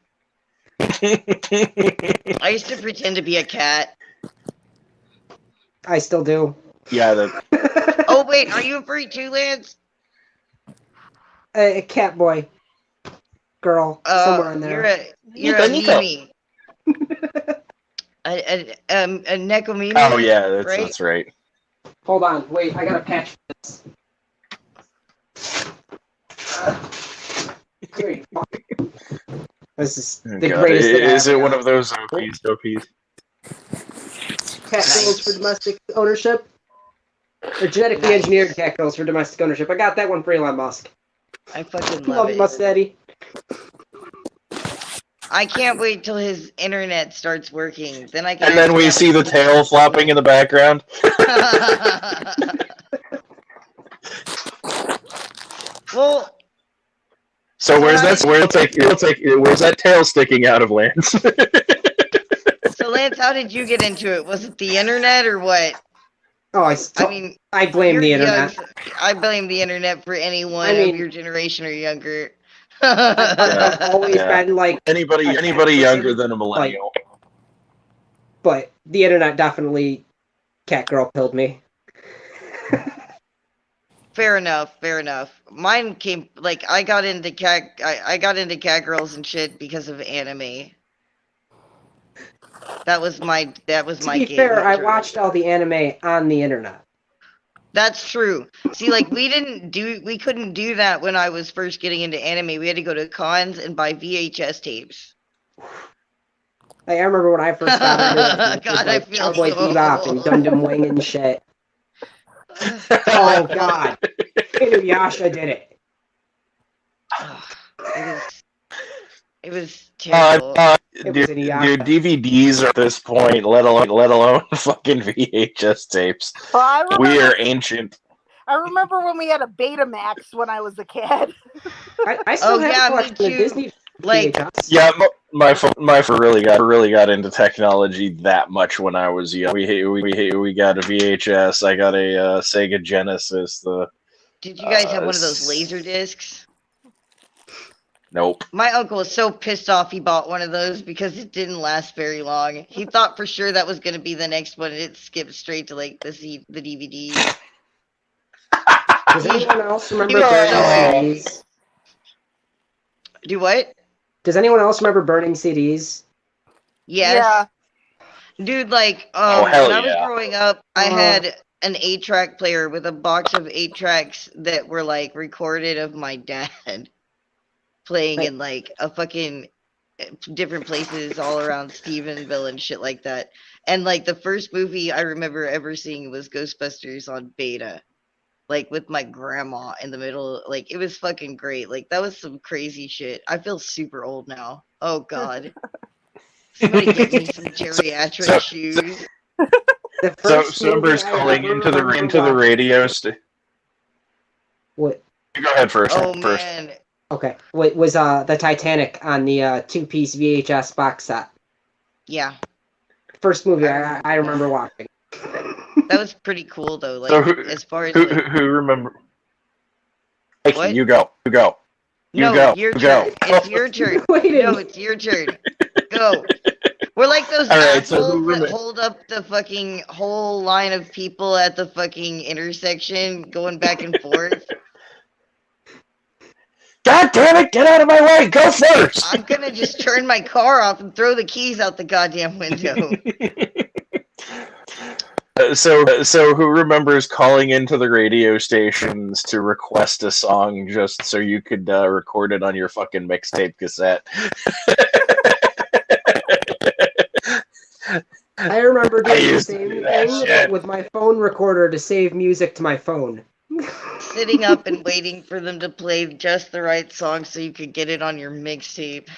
I used to pretend to be a cat. I still do. Yeah. Oh wait, are you a furry too, Lance? A cat boy, girl, somewhere in there. You're a Mimi. a Neko Mimi. Oh yeah, right? That's right. Hold on, wait, I gotta patch this. This is the greatest. Is it one of those OPs? Cat girls for domestic ownership? Or genetically engineered cat girls for domestic ownership. I got that one for Elon Musk. I fucking love it. Musk Daddy. I can't wait till his internet starts working. Then I can. And then we see the tail flopping in the background. Well. So where's that tail sticking out of, Lance? So Lance, how did you get into it? Was it the internet or what? Oh, I blame the internet. I blame the internet for anyone of your generation or younger. I've always been like anybody younger than a millennial. But the internet definitely cat girl killed me. Fair enough. Mine came like I got into cat girls and shit because of anime. That was my To be fair, I watched all the anime on the internet. That's true. See, like we couldn't do that when I was first getting into anime. We had to go to cons and buy VHS tapes. I remember when I first got into it. God, I feel Cowboy Bebop and Gundam Wing and shit. Oh God, Inuyasha did it. It was terrible. Dude, DVDs are at this point, let alone fucking VHS tapes. Well, We are ancient. I remember when we had a Betamax when I was a kid. I still have a collection of Like, VHS. Yeah, my phone really got into technology that much when I was young. We got a VHS. I got a Sega Genesis. did you guys have one of those laser discs? Nope. My uncle was so pissed off he bought one of those because it didn't last very long. He thought for sure that was going to be the next one, and it skipped straight to like the DVDs. Does anyone else remember was burning so CDs? Do what? Does anyone else remember burning CDs? Yes. Dude, like, hell when I was yeah. growing up, I had an 8-track player with a box of 8 tracks that were like recorded of my dad playing in like a fucking different places all around Stephenville and shit like that. And like the first movie I remember ever seeing was Ghostbusters on beta. Like with my grandma in the middle. Like it was fucking great. Like that was some crazy shit. I feel super old now. Oh god. Somebody get me some geriatric shoes. The So first Sober's movie I calling ever into the remember radio. What? You go ahead first. Oh man. Okay. What was the Titanic on the 2-piece VHS box set? Yeah. First movie I remember watching. That was pretty cool though. Like So as far as who, like, who remember? Mikey, What? you go. no, go. your You turn. go. It's your turn. Waiting. No, it's your turn. Go. We're like those All right, so assholes who that remem- hold up the fucking whole line of people at the fucking intersection going back and forth. God damn it! Get out of my way! Go first. I'm gonna just turn my car off and throw the keys out the goddamn window. So who remembers calling into the radio stations to request a song just so you could record it on your fucking mixtape cassette? I remember I doing the used to same do that thing, shit. but with my phone recorder to save music to my phone. Sitting up and waiting for them to play just the right song so you could get it on your mixtape.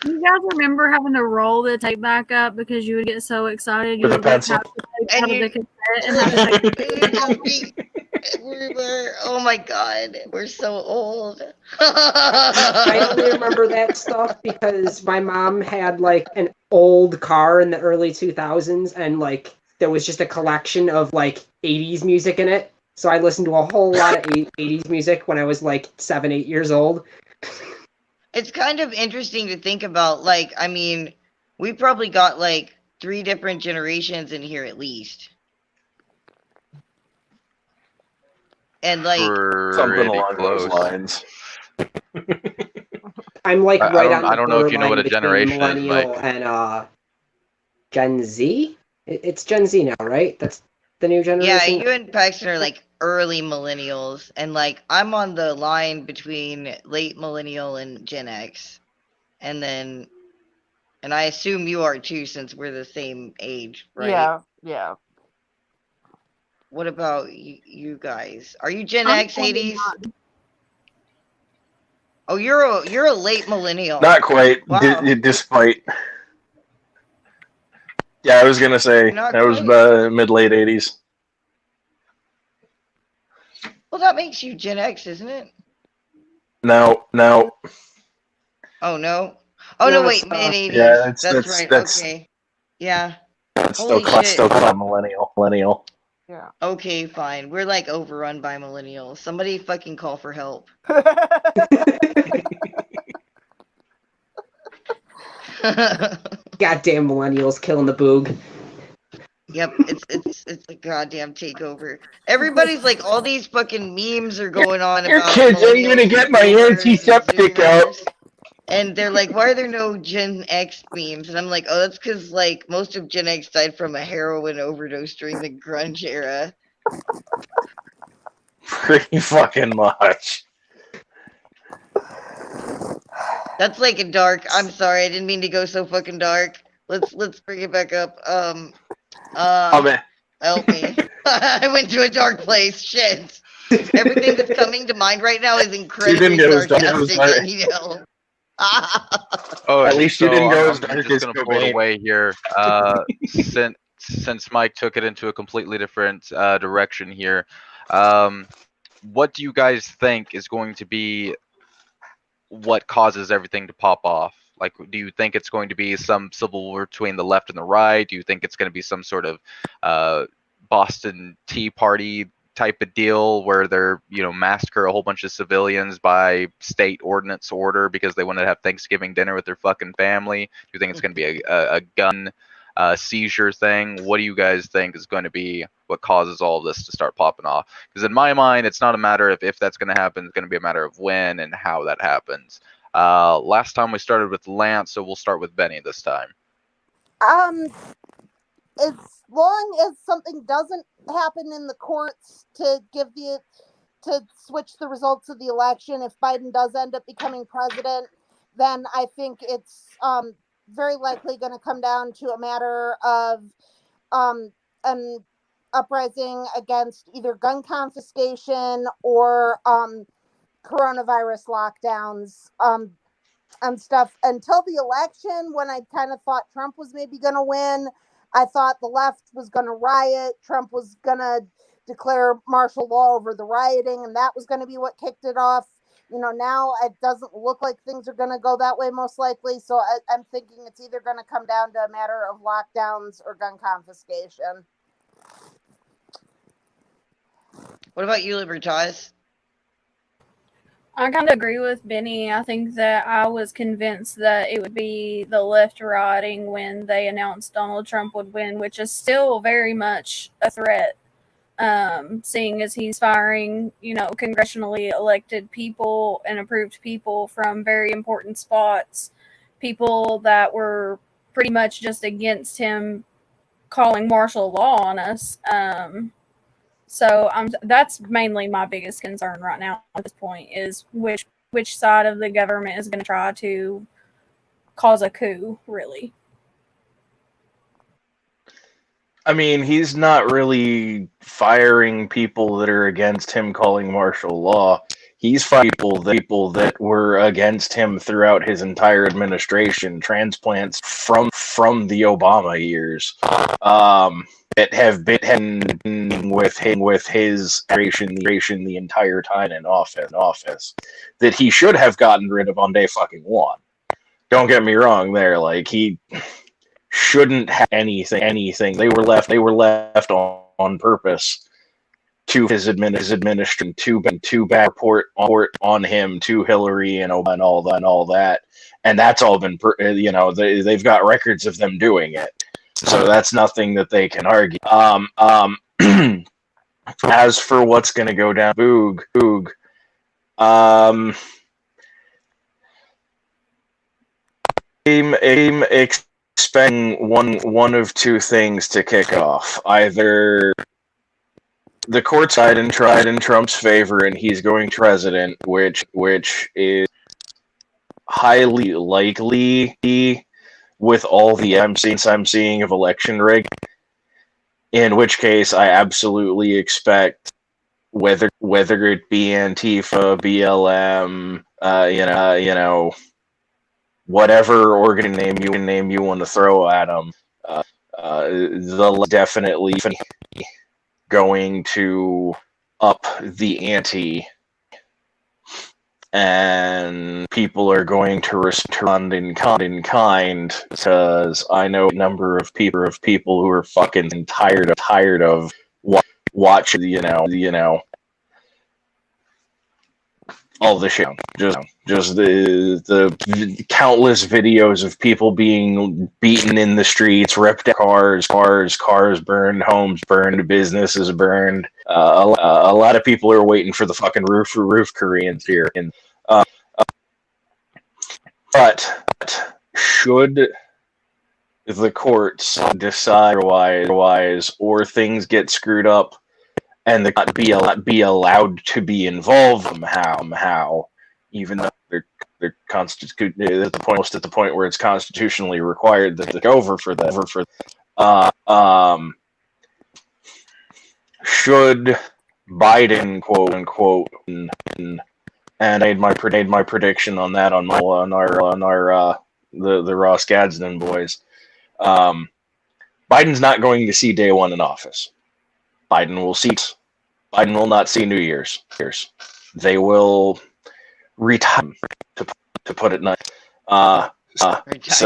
You guys remember having to roll the tape back up because you would get so excited you With a would rip pencil. out the tape And out of you- the cassette and have to take Oh my god, we're so old. I only remember that stuff because my mom had like an old car in the early 2000s and like there was just a collection of like 80s music in it. So I listened to a whole lot of 80s music when I was like 7, 8 years old. It's kind of interesting to think about. Like, I mean, we probably got like 3 different generations in here at least. And like, Something Pretty along close. those lines. I'm like I right don't- on the I don't know if you know what a borderline between generation is, millennial Mike. and Gen Z. It's Gen Z now, right? That's the new yeah, generation. you and Paxton are like early millennials, and like I'm on the line between late millennial and Gen X, and I assume you are too, since we're the same age, right? Yeah. What about you guys? Are you Gen I'm X, Hades? 29. Oh, you're a late millennial. Not quite. Wow. Despite. Yeah, I was gonna say Not that was quite. mid-late '80s. Well, that makes you Gen X, isn't it? No. Oh no. Oh No, no, it's wait, mid 80s. Yeah, that's right. that's Okay. Yeah. That's Holy shit. still called millennial. Yeah. Okay, fine. We're like overrun by millennials. Somebody fucking call for help. Goddamn millennials killing the boog. Yep, it's a goddamn takeover. Everybody's like, all these fucking memes are going on Your about kids ain't gonna millennials get and my boomers and antiseptic out. zoomers. And they're like, why are there no Gen X memes? And I'm like, oh, that's because like most of Gen X died from a heroin overdose during the grunge era. Pretty fucking much. That's like a dark. I'm sorry, I didn't mean to go so fucking dark. Let's bring it back up. Oh man. Help me. I went to a dark place. Shit. Everything that's coming to mind right now is incredibly didn't go as dark as sarcastic. dark. And, you know. Oh, At least you didn't go as I'm dark just as gonna pull it Cobain. away here. Since Mike took it into a completely different direction here, what do you guys think is going to be what causes everything to pop off? Like, do you think it's going to be some civil war between the left and the right? Do you think it's going to be some sort of Boston Tea Party type of deal where they're, massacre a whole bunch of civilians by state ordinance order because they wanted to have Thanksgiving dinner with their fucking family? Do you think it's going to be a gun seizure thing? What do you guys think is going to be what causes all of this to start popping off? Because in my mind, it's not a matter of if that's going to happen. It's going to be a matter of when and how that happens. Last time we started with Lance, so we'll start with Benny this time. As long as something doesn't happen in the courts to switch the results of the election, if Biden does end up becoming president, then I think it's very likely going to come down to a matter of an uprising against either gun confiscation or coronavirus lockdowns and stuff. Until the election, when I kind of thought Trump was maybe going to win, I thought the left was going to riot. Trump was going to declare martial law over the rioting, and that was going to be what kicked it off. Now it doesn't look like things are going to go that way, most likely. So I'm thinking it's either going to come down to a matter of lockdowns or gun confiscation. What about you, LiberTEA? I kind of agree with Benny. I think that I was convinced that it would be the left rioting when they announced Donald Trump would win, which is still very much a threat, seeing as he's firing, congressionally elected people and approved people from very important spots, people that were pretty much just against him calling martial law on us. So that's mainly my biggest concern right now at this point is which side of the government is going to try to cause a coup, really. I mean, he's not really firing people that are against him calling martial law. He's firing people that were against him throughout his entire administration, transplants from the Obama years. That have been with his administration the entire time in office, that he should have gotten rid of on day fucking one. Don't get me wrong there, like, he shouldn't have anything. They were left on purpose to his administration, to bad report on him to Hillary and all that. And that's all been, they've got records of them doing it. So that's nothing that they can argue. As for what's going to go down, Boog, I'm expecting one of two things to kick off. Either the court side and tried in Trump's favor, and he's going to president, which is highly likely with all the I'm seeing of election rig. In which case, I absolutely expect whether it be Antifa, BLM, whatever organ name you want to throw at them, they'll definitely going to up the ante, and people are going to respond in kind, because I know a number of people who are fucking tired of watching, all the shit, just the countless videos of people being beaten in the streets, ripped cars burned, homes burned, businesses burned. A lot of people are waiting for the fucking roof Koreans here. And but should the courts decide otherwise, or things get screwed up and they not be allowed to be involved somehow, even though they're at the point where it's constitutionally required that they go over for should Biden, quote unquote, and I made my prediction on that on our the Ross Gadsden boys. Biden's not going to see day one in office. Biden will not see New Year's. They will retire, to put it nice. So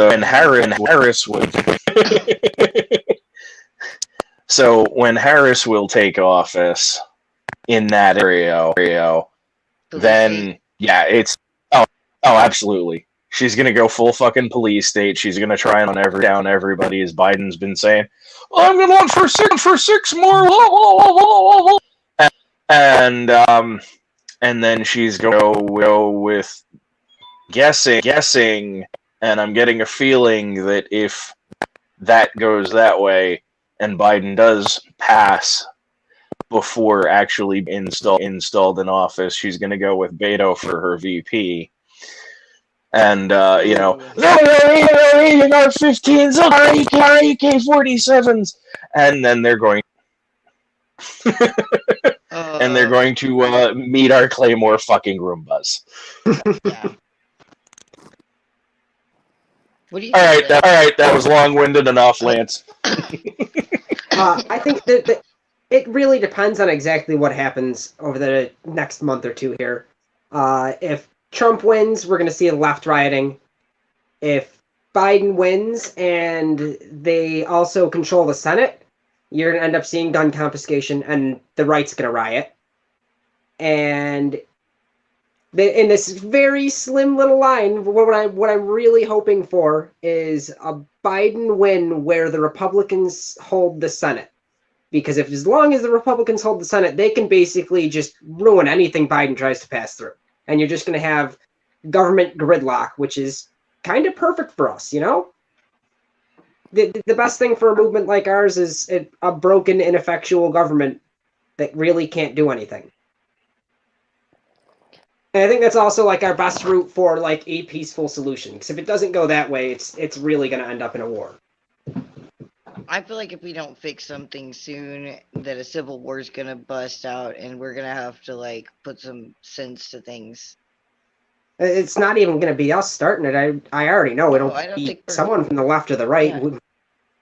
when Harris would, so when Harris will take office in that area, then yeah, it's oh absolutely. She's gonna go full fucking police state. She's gonna try and down everybody, as Biden's been saying. Well, I'm gonna run for six more. And then she's going to go with guessing, and I'm getting a feeling that if that goes that way, and Biden does pass before actually installed in office, she's going to go with Beto for her VP. And, you know, using our 15s, our AK-47s, and then they're going and they're going to meet our Claymore fucking Roombas. Yeah. What do you all right, that was long-winded enough, Lance. I think that it really depends on exactly what happens over the next month or two here. If Trump wins, we're going to see the left rioting. If Biden wins and they also control the Senate, you're going to end up seeing gun confiscation, and the right's going to riot. And in this very slim little line, what I'm really hoping for is a Biden win where the Republicans hold the Senate. Because as long as the Republicans hold the Senate, they can basically just ruin anything Biden tries to pass through. And you're just going to have government gridlock, which is kind of perfect for us, you know? The best thing for a movement like ours is a broken, ineffectual government that really can't do anything. And I think that's also like our best route for like a peaceful solution. Because if it doesn't go that way, it's really going to end up in a war. I feel like if we don't fix something soon, that a civil war is gonna bust out, and we're gonna have to like put some sense to things. It's not even going to be us starting it. I already know it'll be someone from the left or the right. Yeah.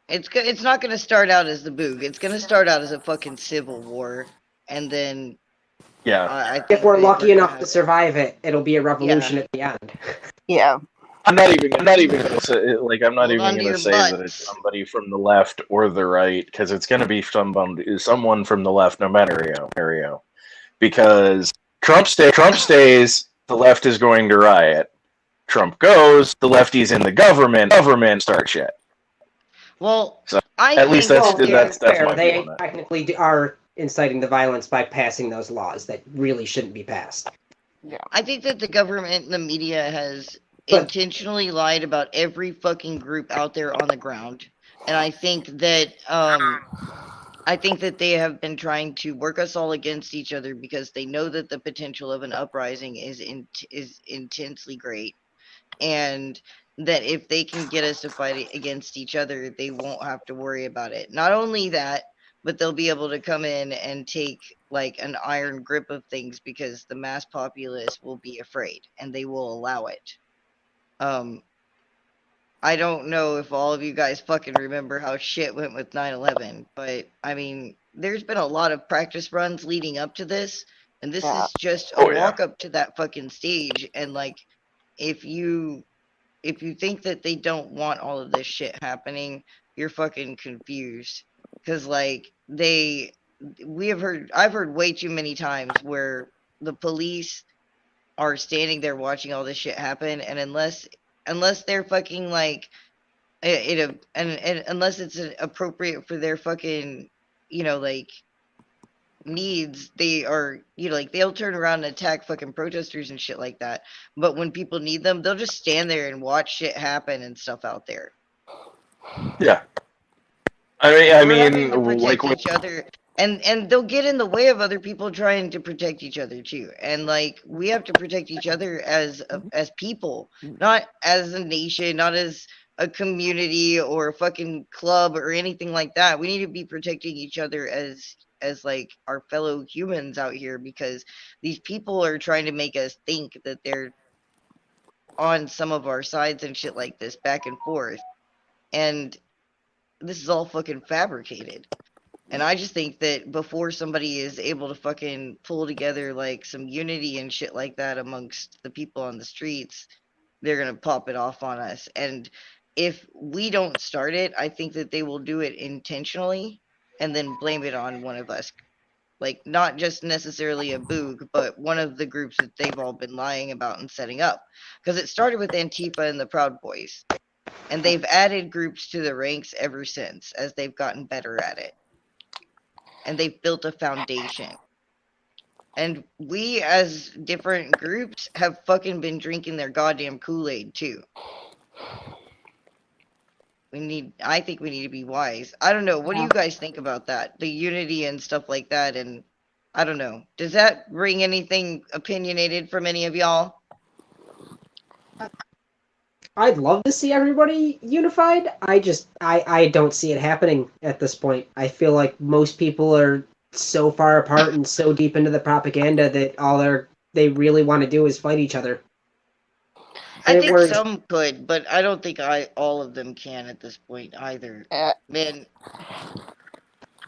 It's not gonna start out as the Boog. It's gonna start out as a fucking civil war, and then yeah. If we're lucky enough to survive it, it'll be a revolution at the end. Yeah. I'm not even gonna say, like, I'm not even gonna say that it's somebody from the left or the right, because it's gonna be someone from the left, no matter area. Because Trump stays, the left is going to riot. Trump goes, the lefties in the government start shit. Well, so at least that's fair. my They view on that. technically are inciting the violence by passing those laws that really shouldn't be passed. Yeah. I think that the government and the media has intentionally lied about every fucking group out there on the ground, and I think that they have been trying to work us all against each other because they know that the potential of an uprising is intensely great, and that if they can get us to fight against each other, they won't have to worry about it. Not only that, but they'll be able to come in and take like an iron grip of things because the mass populace will be afraid and they will allow it. I don't know if all of you guys fucking remember how shit went with 9/11, but I mean, there's been a lot of practice runs leading up to this, and this is just a walk up to that fucking stage. And like, if you think that they don't want all of this shit happening, you're fucking confused. Because like I've heard way too many times where the police are standing there watching all this shit happen, and unless they're fucking like unless it's appropriate for their fucking, you know, like needs, they are, you know, like they'll turn around and attack fucking protesters and shit like that. But when people need them, they'll just stand there and watch shit happen and stuff out there. Yeah. I mean, like each other, and they'll get in the way of other people trying to protect each other too. And like, we have to protect each other as people, not as a nation, not as a community or a fucking club or anything like that. We need to be protecting each other as like our fellow humans out here, because these people are trying to make us think that they're on some of our sides and shit like this, back and forth. And this is all fucking fabricated. And I just think that before somebody is able to fucking pull together like some unity and shit like that amongst the people on the streets, they're gonna pop it off on us. And if we don't start it, I think that they will do it intentionally and then blame it on one of us. Like not just necessarily a boog, but one of the groups that they've all been lying about and setting up. Because it started with Antifa and the Proud Boys. And they've added groups to the ranks ever since as they've gotten better at it. And they've built a foundation. And we, as different groups, have fucking been drinking their goddamn Kool-Aid too. I think we need to be wise. I don't know. What do you guys think about that? The unity and stuff like that. And I don't know. Does that ring anything opinionated from any of y'all? I'd love to see everybody unified. I don't see it happening at this point. I feel like most people are so far apart and so deep into the propaganda that all they really want to do is fight each other. I think some could, but I don't think all of them can at this point either. Man,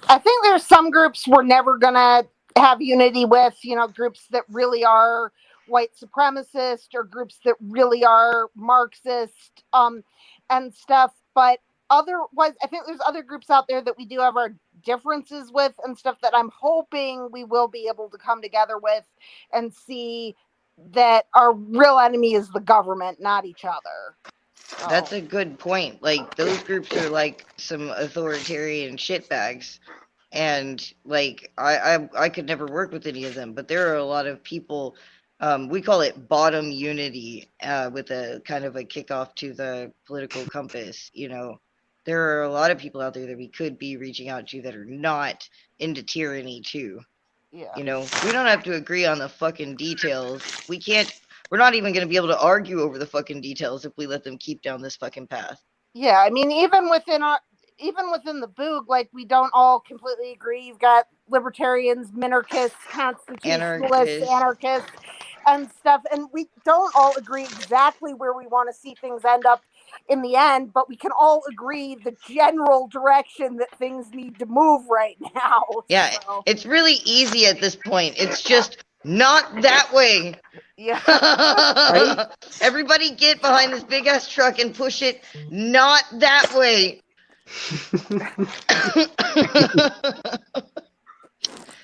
I think there's some groups we're never gonna have unity with, groups that really are white supremacist or groups that really are Marxist and stuff. But otherwise, I think there's other groups out there that we do have our differences with and stuff that I'm hoping we will be able to come together with and see that our real enemy is the government, not each other. So. That's a good point. Like, those groups are like some authoritarian shitbags. And like I could never work with any of them, but there are a lot of people, we call it bottom unity, with a kind of a kickoff to the political compass. There are a lot of people out there that we could be reaching out to that are not into tyranny too. Yeah. We don't have to agree on the fucking details. We're not even going to be able to argue over the fucking details if we let them keep down this fucking path. Yeah, I mean, even within the Boog, like, we don't all completely agree. You've got libertarians, minarchists, constitutionalists, anarchists, and stuff, and we don't all agree exactly where we want to see things end up in the end, but we can all agree the general direction that things need to move right now. Yeah, so. It's really easy at this point. It's just not that way. Yeah. Right? Everybody get behind this big ass truck and push it not that way.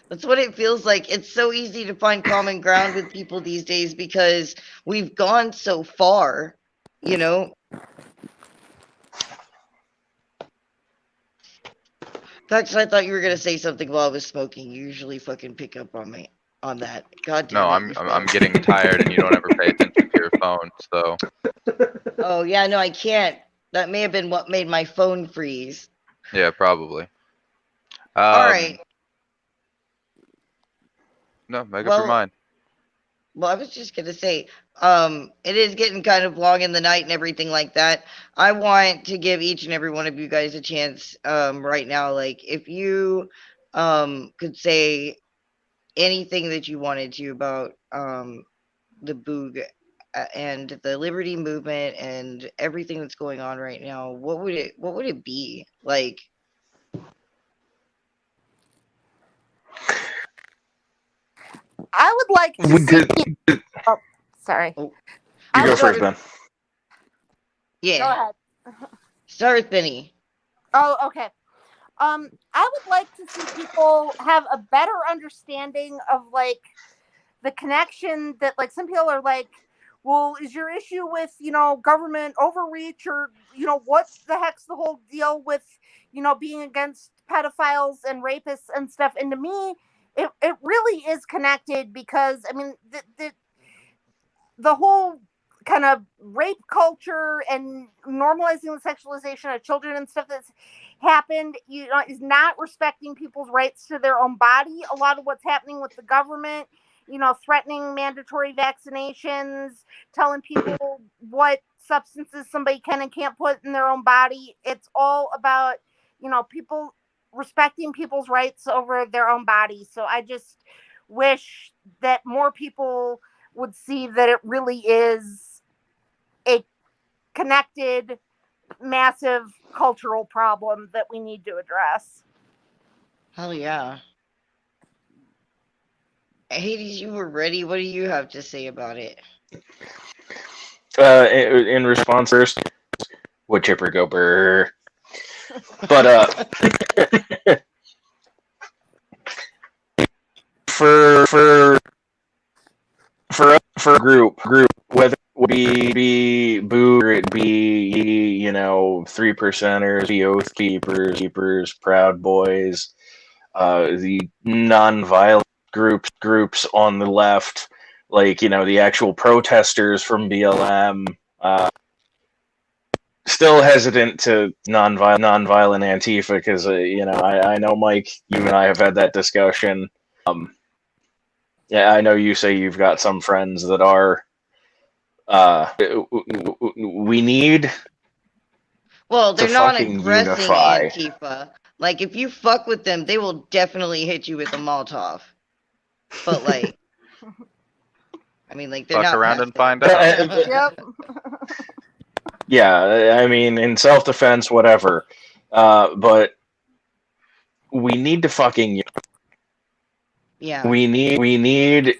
That's what it feels like. It's so easy to find common ground with people these days because we've gone so far, Paxton, I thought you were gonna say something while I was smoking. You usually fucking pick up on me on that. God damn it. No, I'm getting tired, and you don't ever pay attention to your phone. So. Oh yeah, no, I can't. That may have been what made my phone freeze. Yeah, probably. All right. No, make up your mind. Well, I was just gonna say, it is getting kind of long in the night and everything like that. I want to give each and every one of you guys a chance, right now. Like, if you, could say anything that you wanted to about, the Boog and the Liberty movement and everything that's going on right now, what would it be? Like, I would like to Oh, sorry. You go first, Ben. Yeah. Go ahead. Start with Benny. Oh, okay. I would like to see people have a better understanding of, like, the connection that, like, some people are like, well, is your issue with, government overreach, or, what the heck's the whole deal with, being against pedophiles and rapists and stuff? And to me, it really is connected, because, I mean, the whole kind of rape culture and normalizing the sexualization of children and stuff that's happened, is not respecting people's rights to their own body. A lot of what's happening with the government, threatening mandatory vaccinations, telling people what substances somebody can and can't put in their own body. It's all about, people respecting people's rights over their own body. So I just wish that more people would see that it really is a connected, massive cultural problem that we need to address. Hell yeah. Hades, you were ready. What do you have to say about it? In response first, would chipper go brr? But for a group, whether it be boo or it be 3%ers, the oath keepers, proud boys, the non-violent groups on the left, like the actual protesters from BLM. Still hesitant to non-violent Antifa because I know Mike, you and I have had that discussion. Yeah, I know you say you've got some friends that are. We need Well, they're to not fucking aggressing unify. Antifa. Like, if you fuck with them, they will definitely hit you with a Molotov. But, like, I mean, like, they're Fuck not around and passive. find out. Yep. Yeah, I mean, in self-defense, whatever. But we need to fucking. Yeah. We need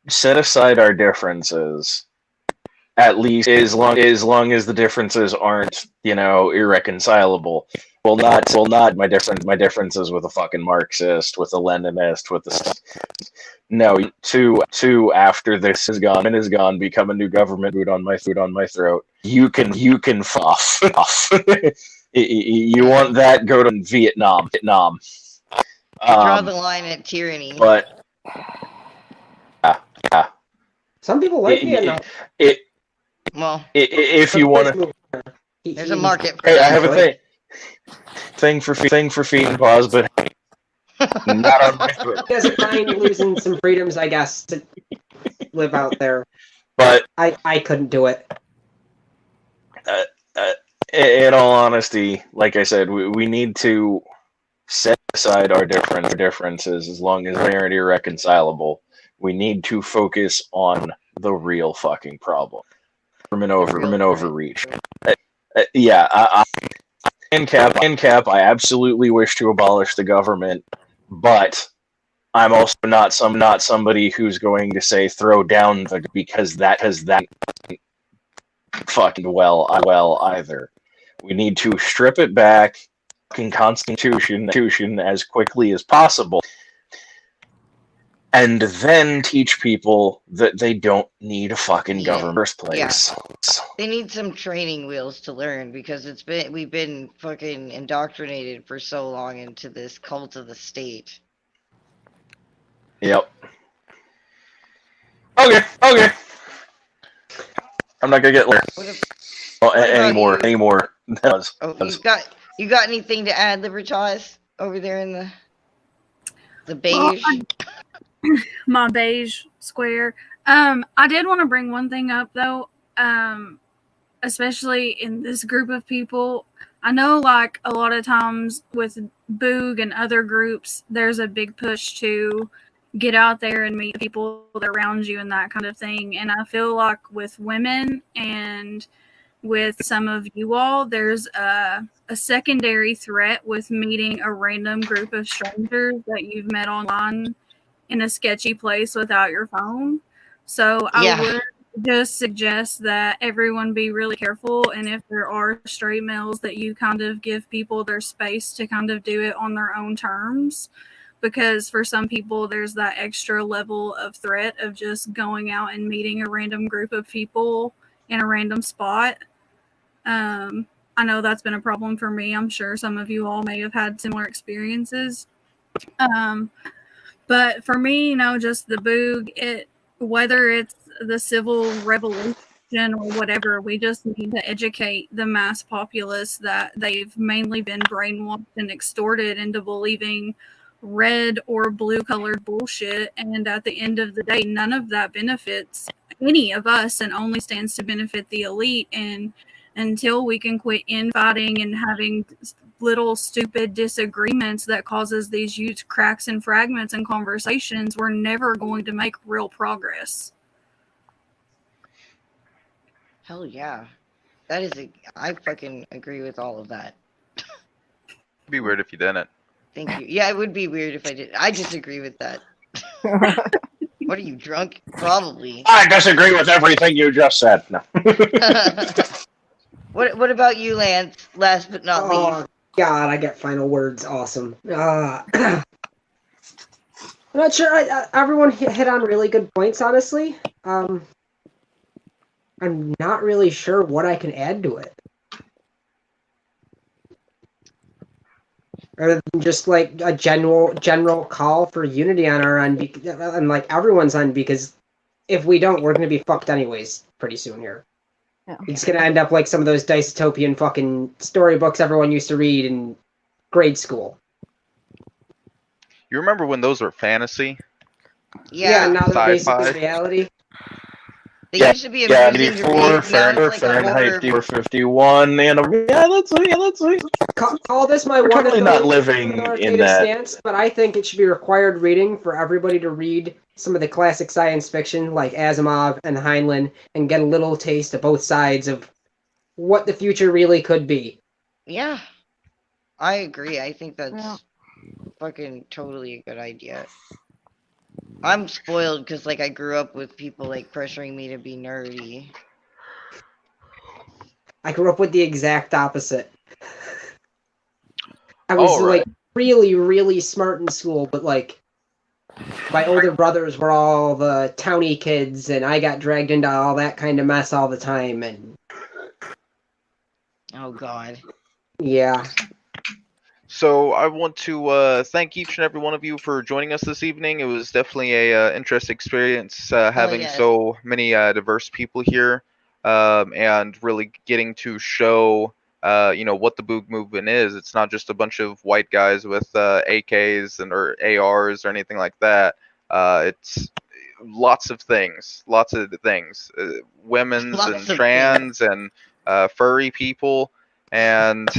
set aside our differences. At least as long as the differences aren't irreconcilable. Well, not my differences with a fucking Marxist, with a Leninist, with the no to after this is gone, become a new government. Food on my throat. You can off. You want that? Go to Vietnam. Draw the line at tyranny. But Some people like Vietnam. Well, if you want to, there's a market for hey, that. I have a thing for feet and paws, but not on my throat. He doesn't mind losing some freedoms, I guess, to live out there. But I couldn't do it. In all honesty, like I said, we need to set aside our differences as long as they aren't irreconcilable. We need to focus on the real fucking problem. Government overreach. Yeah, in cap, I absolutely wish to abolish the government, but I'm also not somebody who's going to say throw down the because that fucking well either. We need to strip it back, fucking constitution as quickly as possible, and then teach people that they don't need a fucking government in the first place. Yeah. They need some training wheels to learn because we've been fucking indoctrinated for so long into this cult of the state. Yep. Okay. I'm not gonna get any more. Oh, you got anything to add, LiberTEA, over there in the beige? My beige square. I did want to bring one thing up though. Especially in this group of people. I know like a lot of times with Boog and other groups, there's a big push to get out there and meet people around you and that kind of thing. And I feel like with women and with some of you all, there's a secondary threat with meeting a random group of strangers that you've met online in a sketchy place without your phone. So I would just suggest that everyone be really careful, and if there are straight males, that you kind of give people their space to kind of do it on their own terms, because for some people there's that extra level of threat of just going out and meeting a random group of people in a random spot. I know that's been a problem for me. I'm sure some of you all may have had similar experiences. But for me, just the Boog, whether it's the civil revolution or whatever, we just need to educate the mass populace that they've mainly been brainwashed and extorted into believing red or blue colored bullshit. And at the end of the day, none of that benefits any of us and only stands to benefit the elite. And until we can quit infighting and having little stupid disagreements that causes these huge cracks and fragments in conversations, we're never going to make real progress. Hell yeah. I fucking agree with all of that. It'd be weird if you didn't. Thank you. Yeah, it would be weird if I did. I disagree with that. What are you, drunk? Probably. I disagree with everything you just said. No. What about you, Lance? Last but not Oh least. God, I get final words. Awesome. I'm not sure. Everyone hit on really good points. Honestly, I'm not really sure what I can add to it. Other than just like a general call for unity on our end, and like everyone's end, because if we don't, we're gonna be fucked anyways pretty soon here. Yeah. It's gonna end up like some of those dystopian fucking storybooks everyone used to read in grade school. You remember when those were fantasy? Yeah, Yeah, now they're Sci-fi. basically reality. they Yeah, used to be amusing to 94, read. Now it's like a Fahrenheit horror. 451, and let's see. Call this my We're one totally not living in authoritative that. stance, but I think it should be required reading for everybody to read some of the classic science fiction like Asimov and Heinlein and get a little taste of both sides of what the future really could be. Yeah, I agree. I think that's Yeah. fucking totally a good idea. I'm spoiled because like I grew up with people like pressuring me to be nerdy. I grew up with the exact opposite. I was All right. like really, really smart in school, but like my older brothers were all the towny kids, and I got dragged into all that kind of mess all the time. And Oh God. yeah, So I want to thank each and every one of you for joining us this evening. It was definitely a interesting experience having yes. so many diverse people here, and really getting to show what the Boog movement is. It's not just a bunch of white guys with AKs or ARs or anything like that. It's lots of things, women's Lots and of trans and furry people, and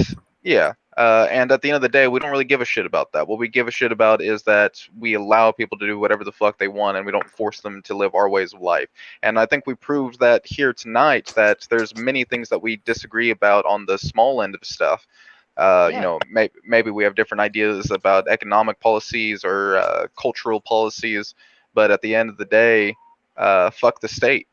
yeah. And at the end of the day, we don't really give a shit about that. What we give a shit about is that we allow people to do whatever the fuck they want, and we don't force them to live our ways of life. And I think we proved that here tonight, that there's many things that we disagree about on the small end of stuff. Yeah. Maybe we have different ideas about economic policies or cultural policies, but at the end of the day, fuck the state.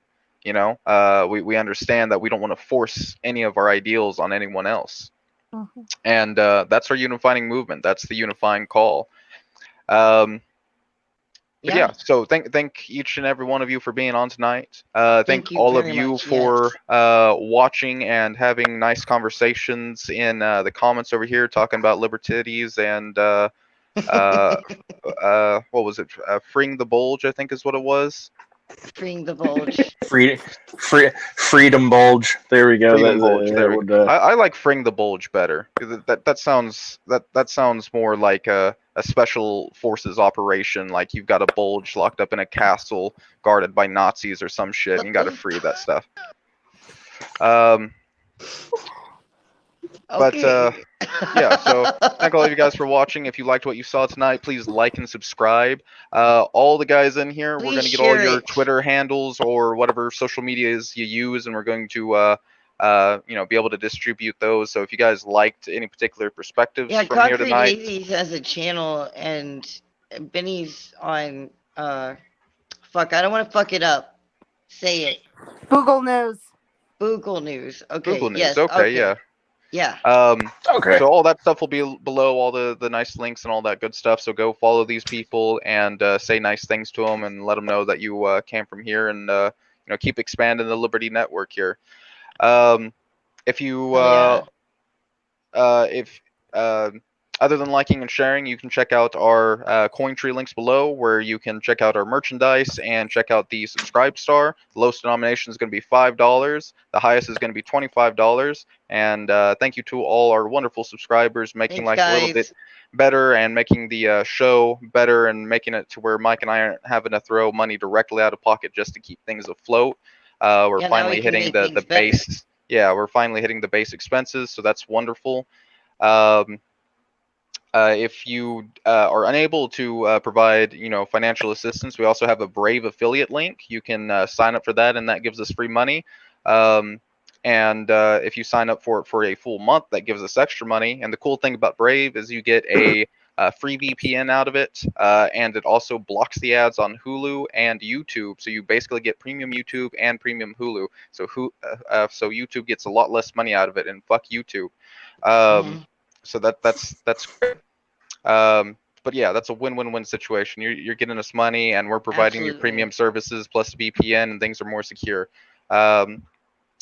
We understand that we don't want to force any of our ideals on anyone else. Mhm. And that's our unifying movement. That's the unifying call. But yeah, so thank each and every one of you for being on tonight. Thank you all of very you much, for watching and having nice conversations in the comments over here, talking about liberties and what was it? Freeing the Bulge, I think is what it was. Freeing the bulge. Freedom bulge. There we go. Freedom Bulge. There we go. would, I like Fring the Bulge better. That sounds more like a special forces operation. Like you've got a bulge locked up in a castle guarded by Nazis or some shit, and you got to free that stuff. But yeah, so thank all of you guys for watching. If you liked what you saw tonight, please like and subscribe. All the guys in here, we're going to get all your Twitter handles or whatever social medias you use, and we're going to be able to distribute those. So if you guys liked any particular perspectives Yeah, from here Concrete tonight, Daisies has a channel, and Benny's on. Fuck, I don't want to fuck it up. Say it. Google News. Google News. Okay. Google News. Yes. Okay, yeah. Yeah. Okay. So all that stuff will be below, all the nice links and all that good stuff. So go follow these people and say nice things to them and let them know that you came from here, and keep expanding the Liberty Network here. If you other than liking and sharing, you can check out our Cointree links below, where you can check out our merchandise and check out the subscribe star. The lowest denomination is going to be $5. The highest is going to be $25. And thank you to all our wonderful subscribers, making life a little bit better and making the show better and making it to where Mike and I aren't having to throw money directly out of pocket just to keep things afloat. We're finally hitting the base. Yeah, we're finally hitting the base expenses, so that's wonderful. If you are unable to provide, financial assistance, we also have a Brave affiliate link. You can sign up for that, and that gives us free money. And if you sign up for a full month, that gives us extra money. And the cool thing about Brave is you get a free VPN out of it, and it also blocks the ads on Hulu and YouTube. So you basically get premium YouTube and premium Hulu. So so YouTube gets a lot less money out of it, and fuck YouTube. So that's great. But yeah, that's a win-win-win situation. You're getting us money, and we're providing you premium services plus VPN, and things are more secure.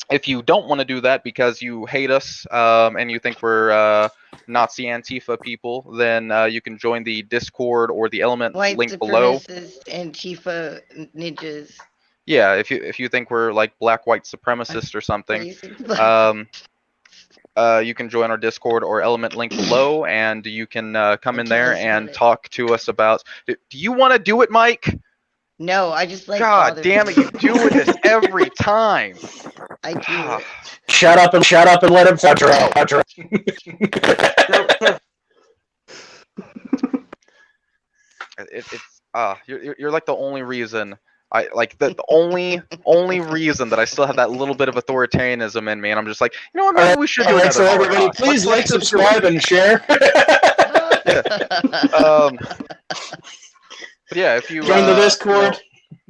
If you don't want to do that because you hate us and you think we're Nazi Antifa people, then you can join the Discord or the Element link below. White supremacist Antifa ninjas. Yeah, if you think we're like black white supremacists or something, you can join our Discord or Element link below, and you can come in there and talk to us about. Do you want to do it, Mike? No, I just like. God damn it! You're doing this every time. I do. Shut up and let him fudge her out. You're like the only reason I like the only reason that I still have that little bit of authoritarianism in me, and I'm just like, you know what, maybe we should do another. So everybody, please like, subscribe, and share. But yeah, if you join the Discord.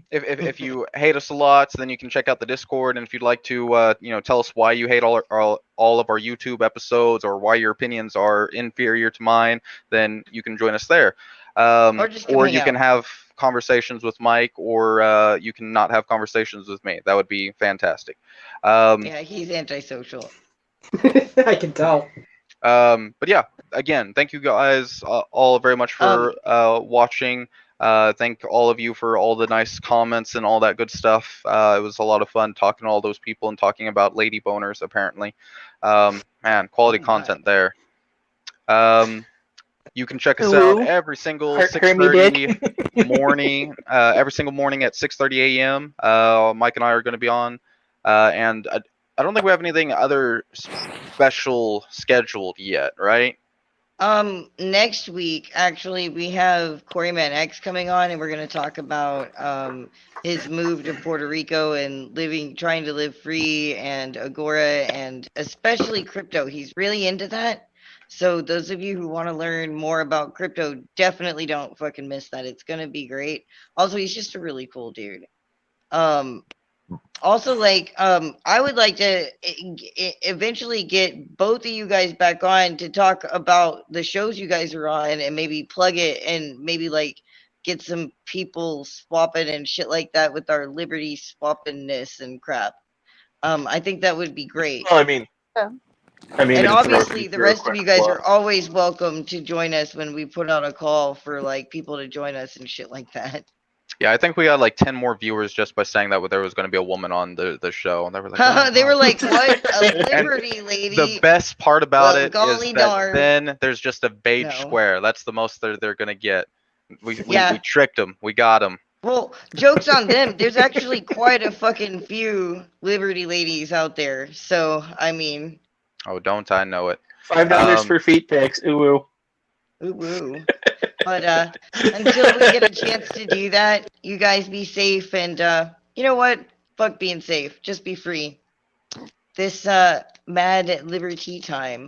If you hate us a lot, then you can check out the Discord. And if you'd like to, tell us why you hate all of our YouTube episodes or why your opinions are inferior to mine, then you can join us there. Or you can have conversations with Mike, or you can not have conversations with me. That would be fantastic. Yeah, he's antisocial. I can tell. But yeah, again, thank you guys all very much for watching. Thank all of you for all the nice comments and all that good stuff. It was a lot of fun talking to all those people and talking about lady boners, apparently. Man, quality content there. You can check us out every single 6:30 morning, every single morning at 6:30 a.m. Mike and I are going to be on, and I don't think we have anything other special scheduled yet, right? Next week, actually, we have Quarryman X coming on, and we're going to talk about his move to Puerto Rico and trying to live free, and Agora, and especially crypto. He's really into that. So those of you who want to learn more about crypto, definitely don't fucking miss that. It's going to be great. Also, he's just a really cool dude. Also, I would like to eventually get both of you guys back on to talk about the shows you guys are on, and maybe plug it, and maybe get some people swapping and shit like that with our Liberty swappingness and crap. I think that would be great. Well, I mean, and obviously the rest of you guys are always welcome to join us when we put out a call for people to join us and shit like that. Yeah, I think we got 10 more viewers just by saying that there was going to be a woman on the show. And they were like, oh, they were like, what? A Liberty lady? The best part about it is that then there's just a beige square. That's the most they're going to get. We tricked them. We got them. Well, joke's on them. There's actually quite a fucking few Liberty ladies out there. So, I mean. Oh, don't I know it. $5 for feet pics. Ooh, ooh. Ooh, ooh. But until we get a chance to do that, you guys be safe, and you know what? Fuck being safe. Just be free. This mad LiberTEA time.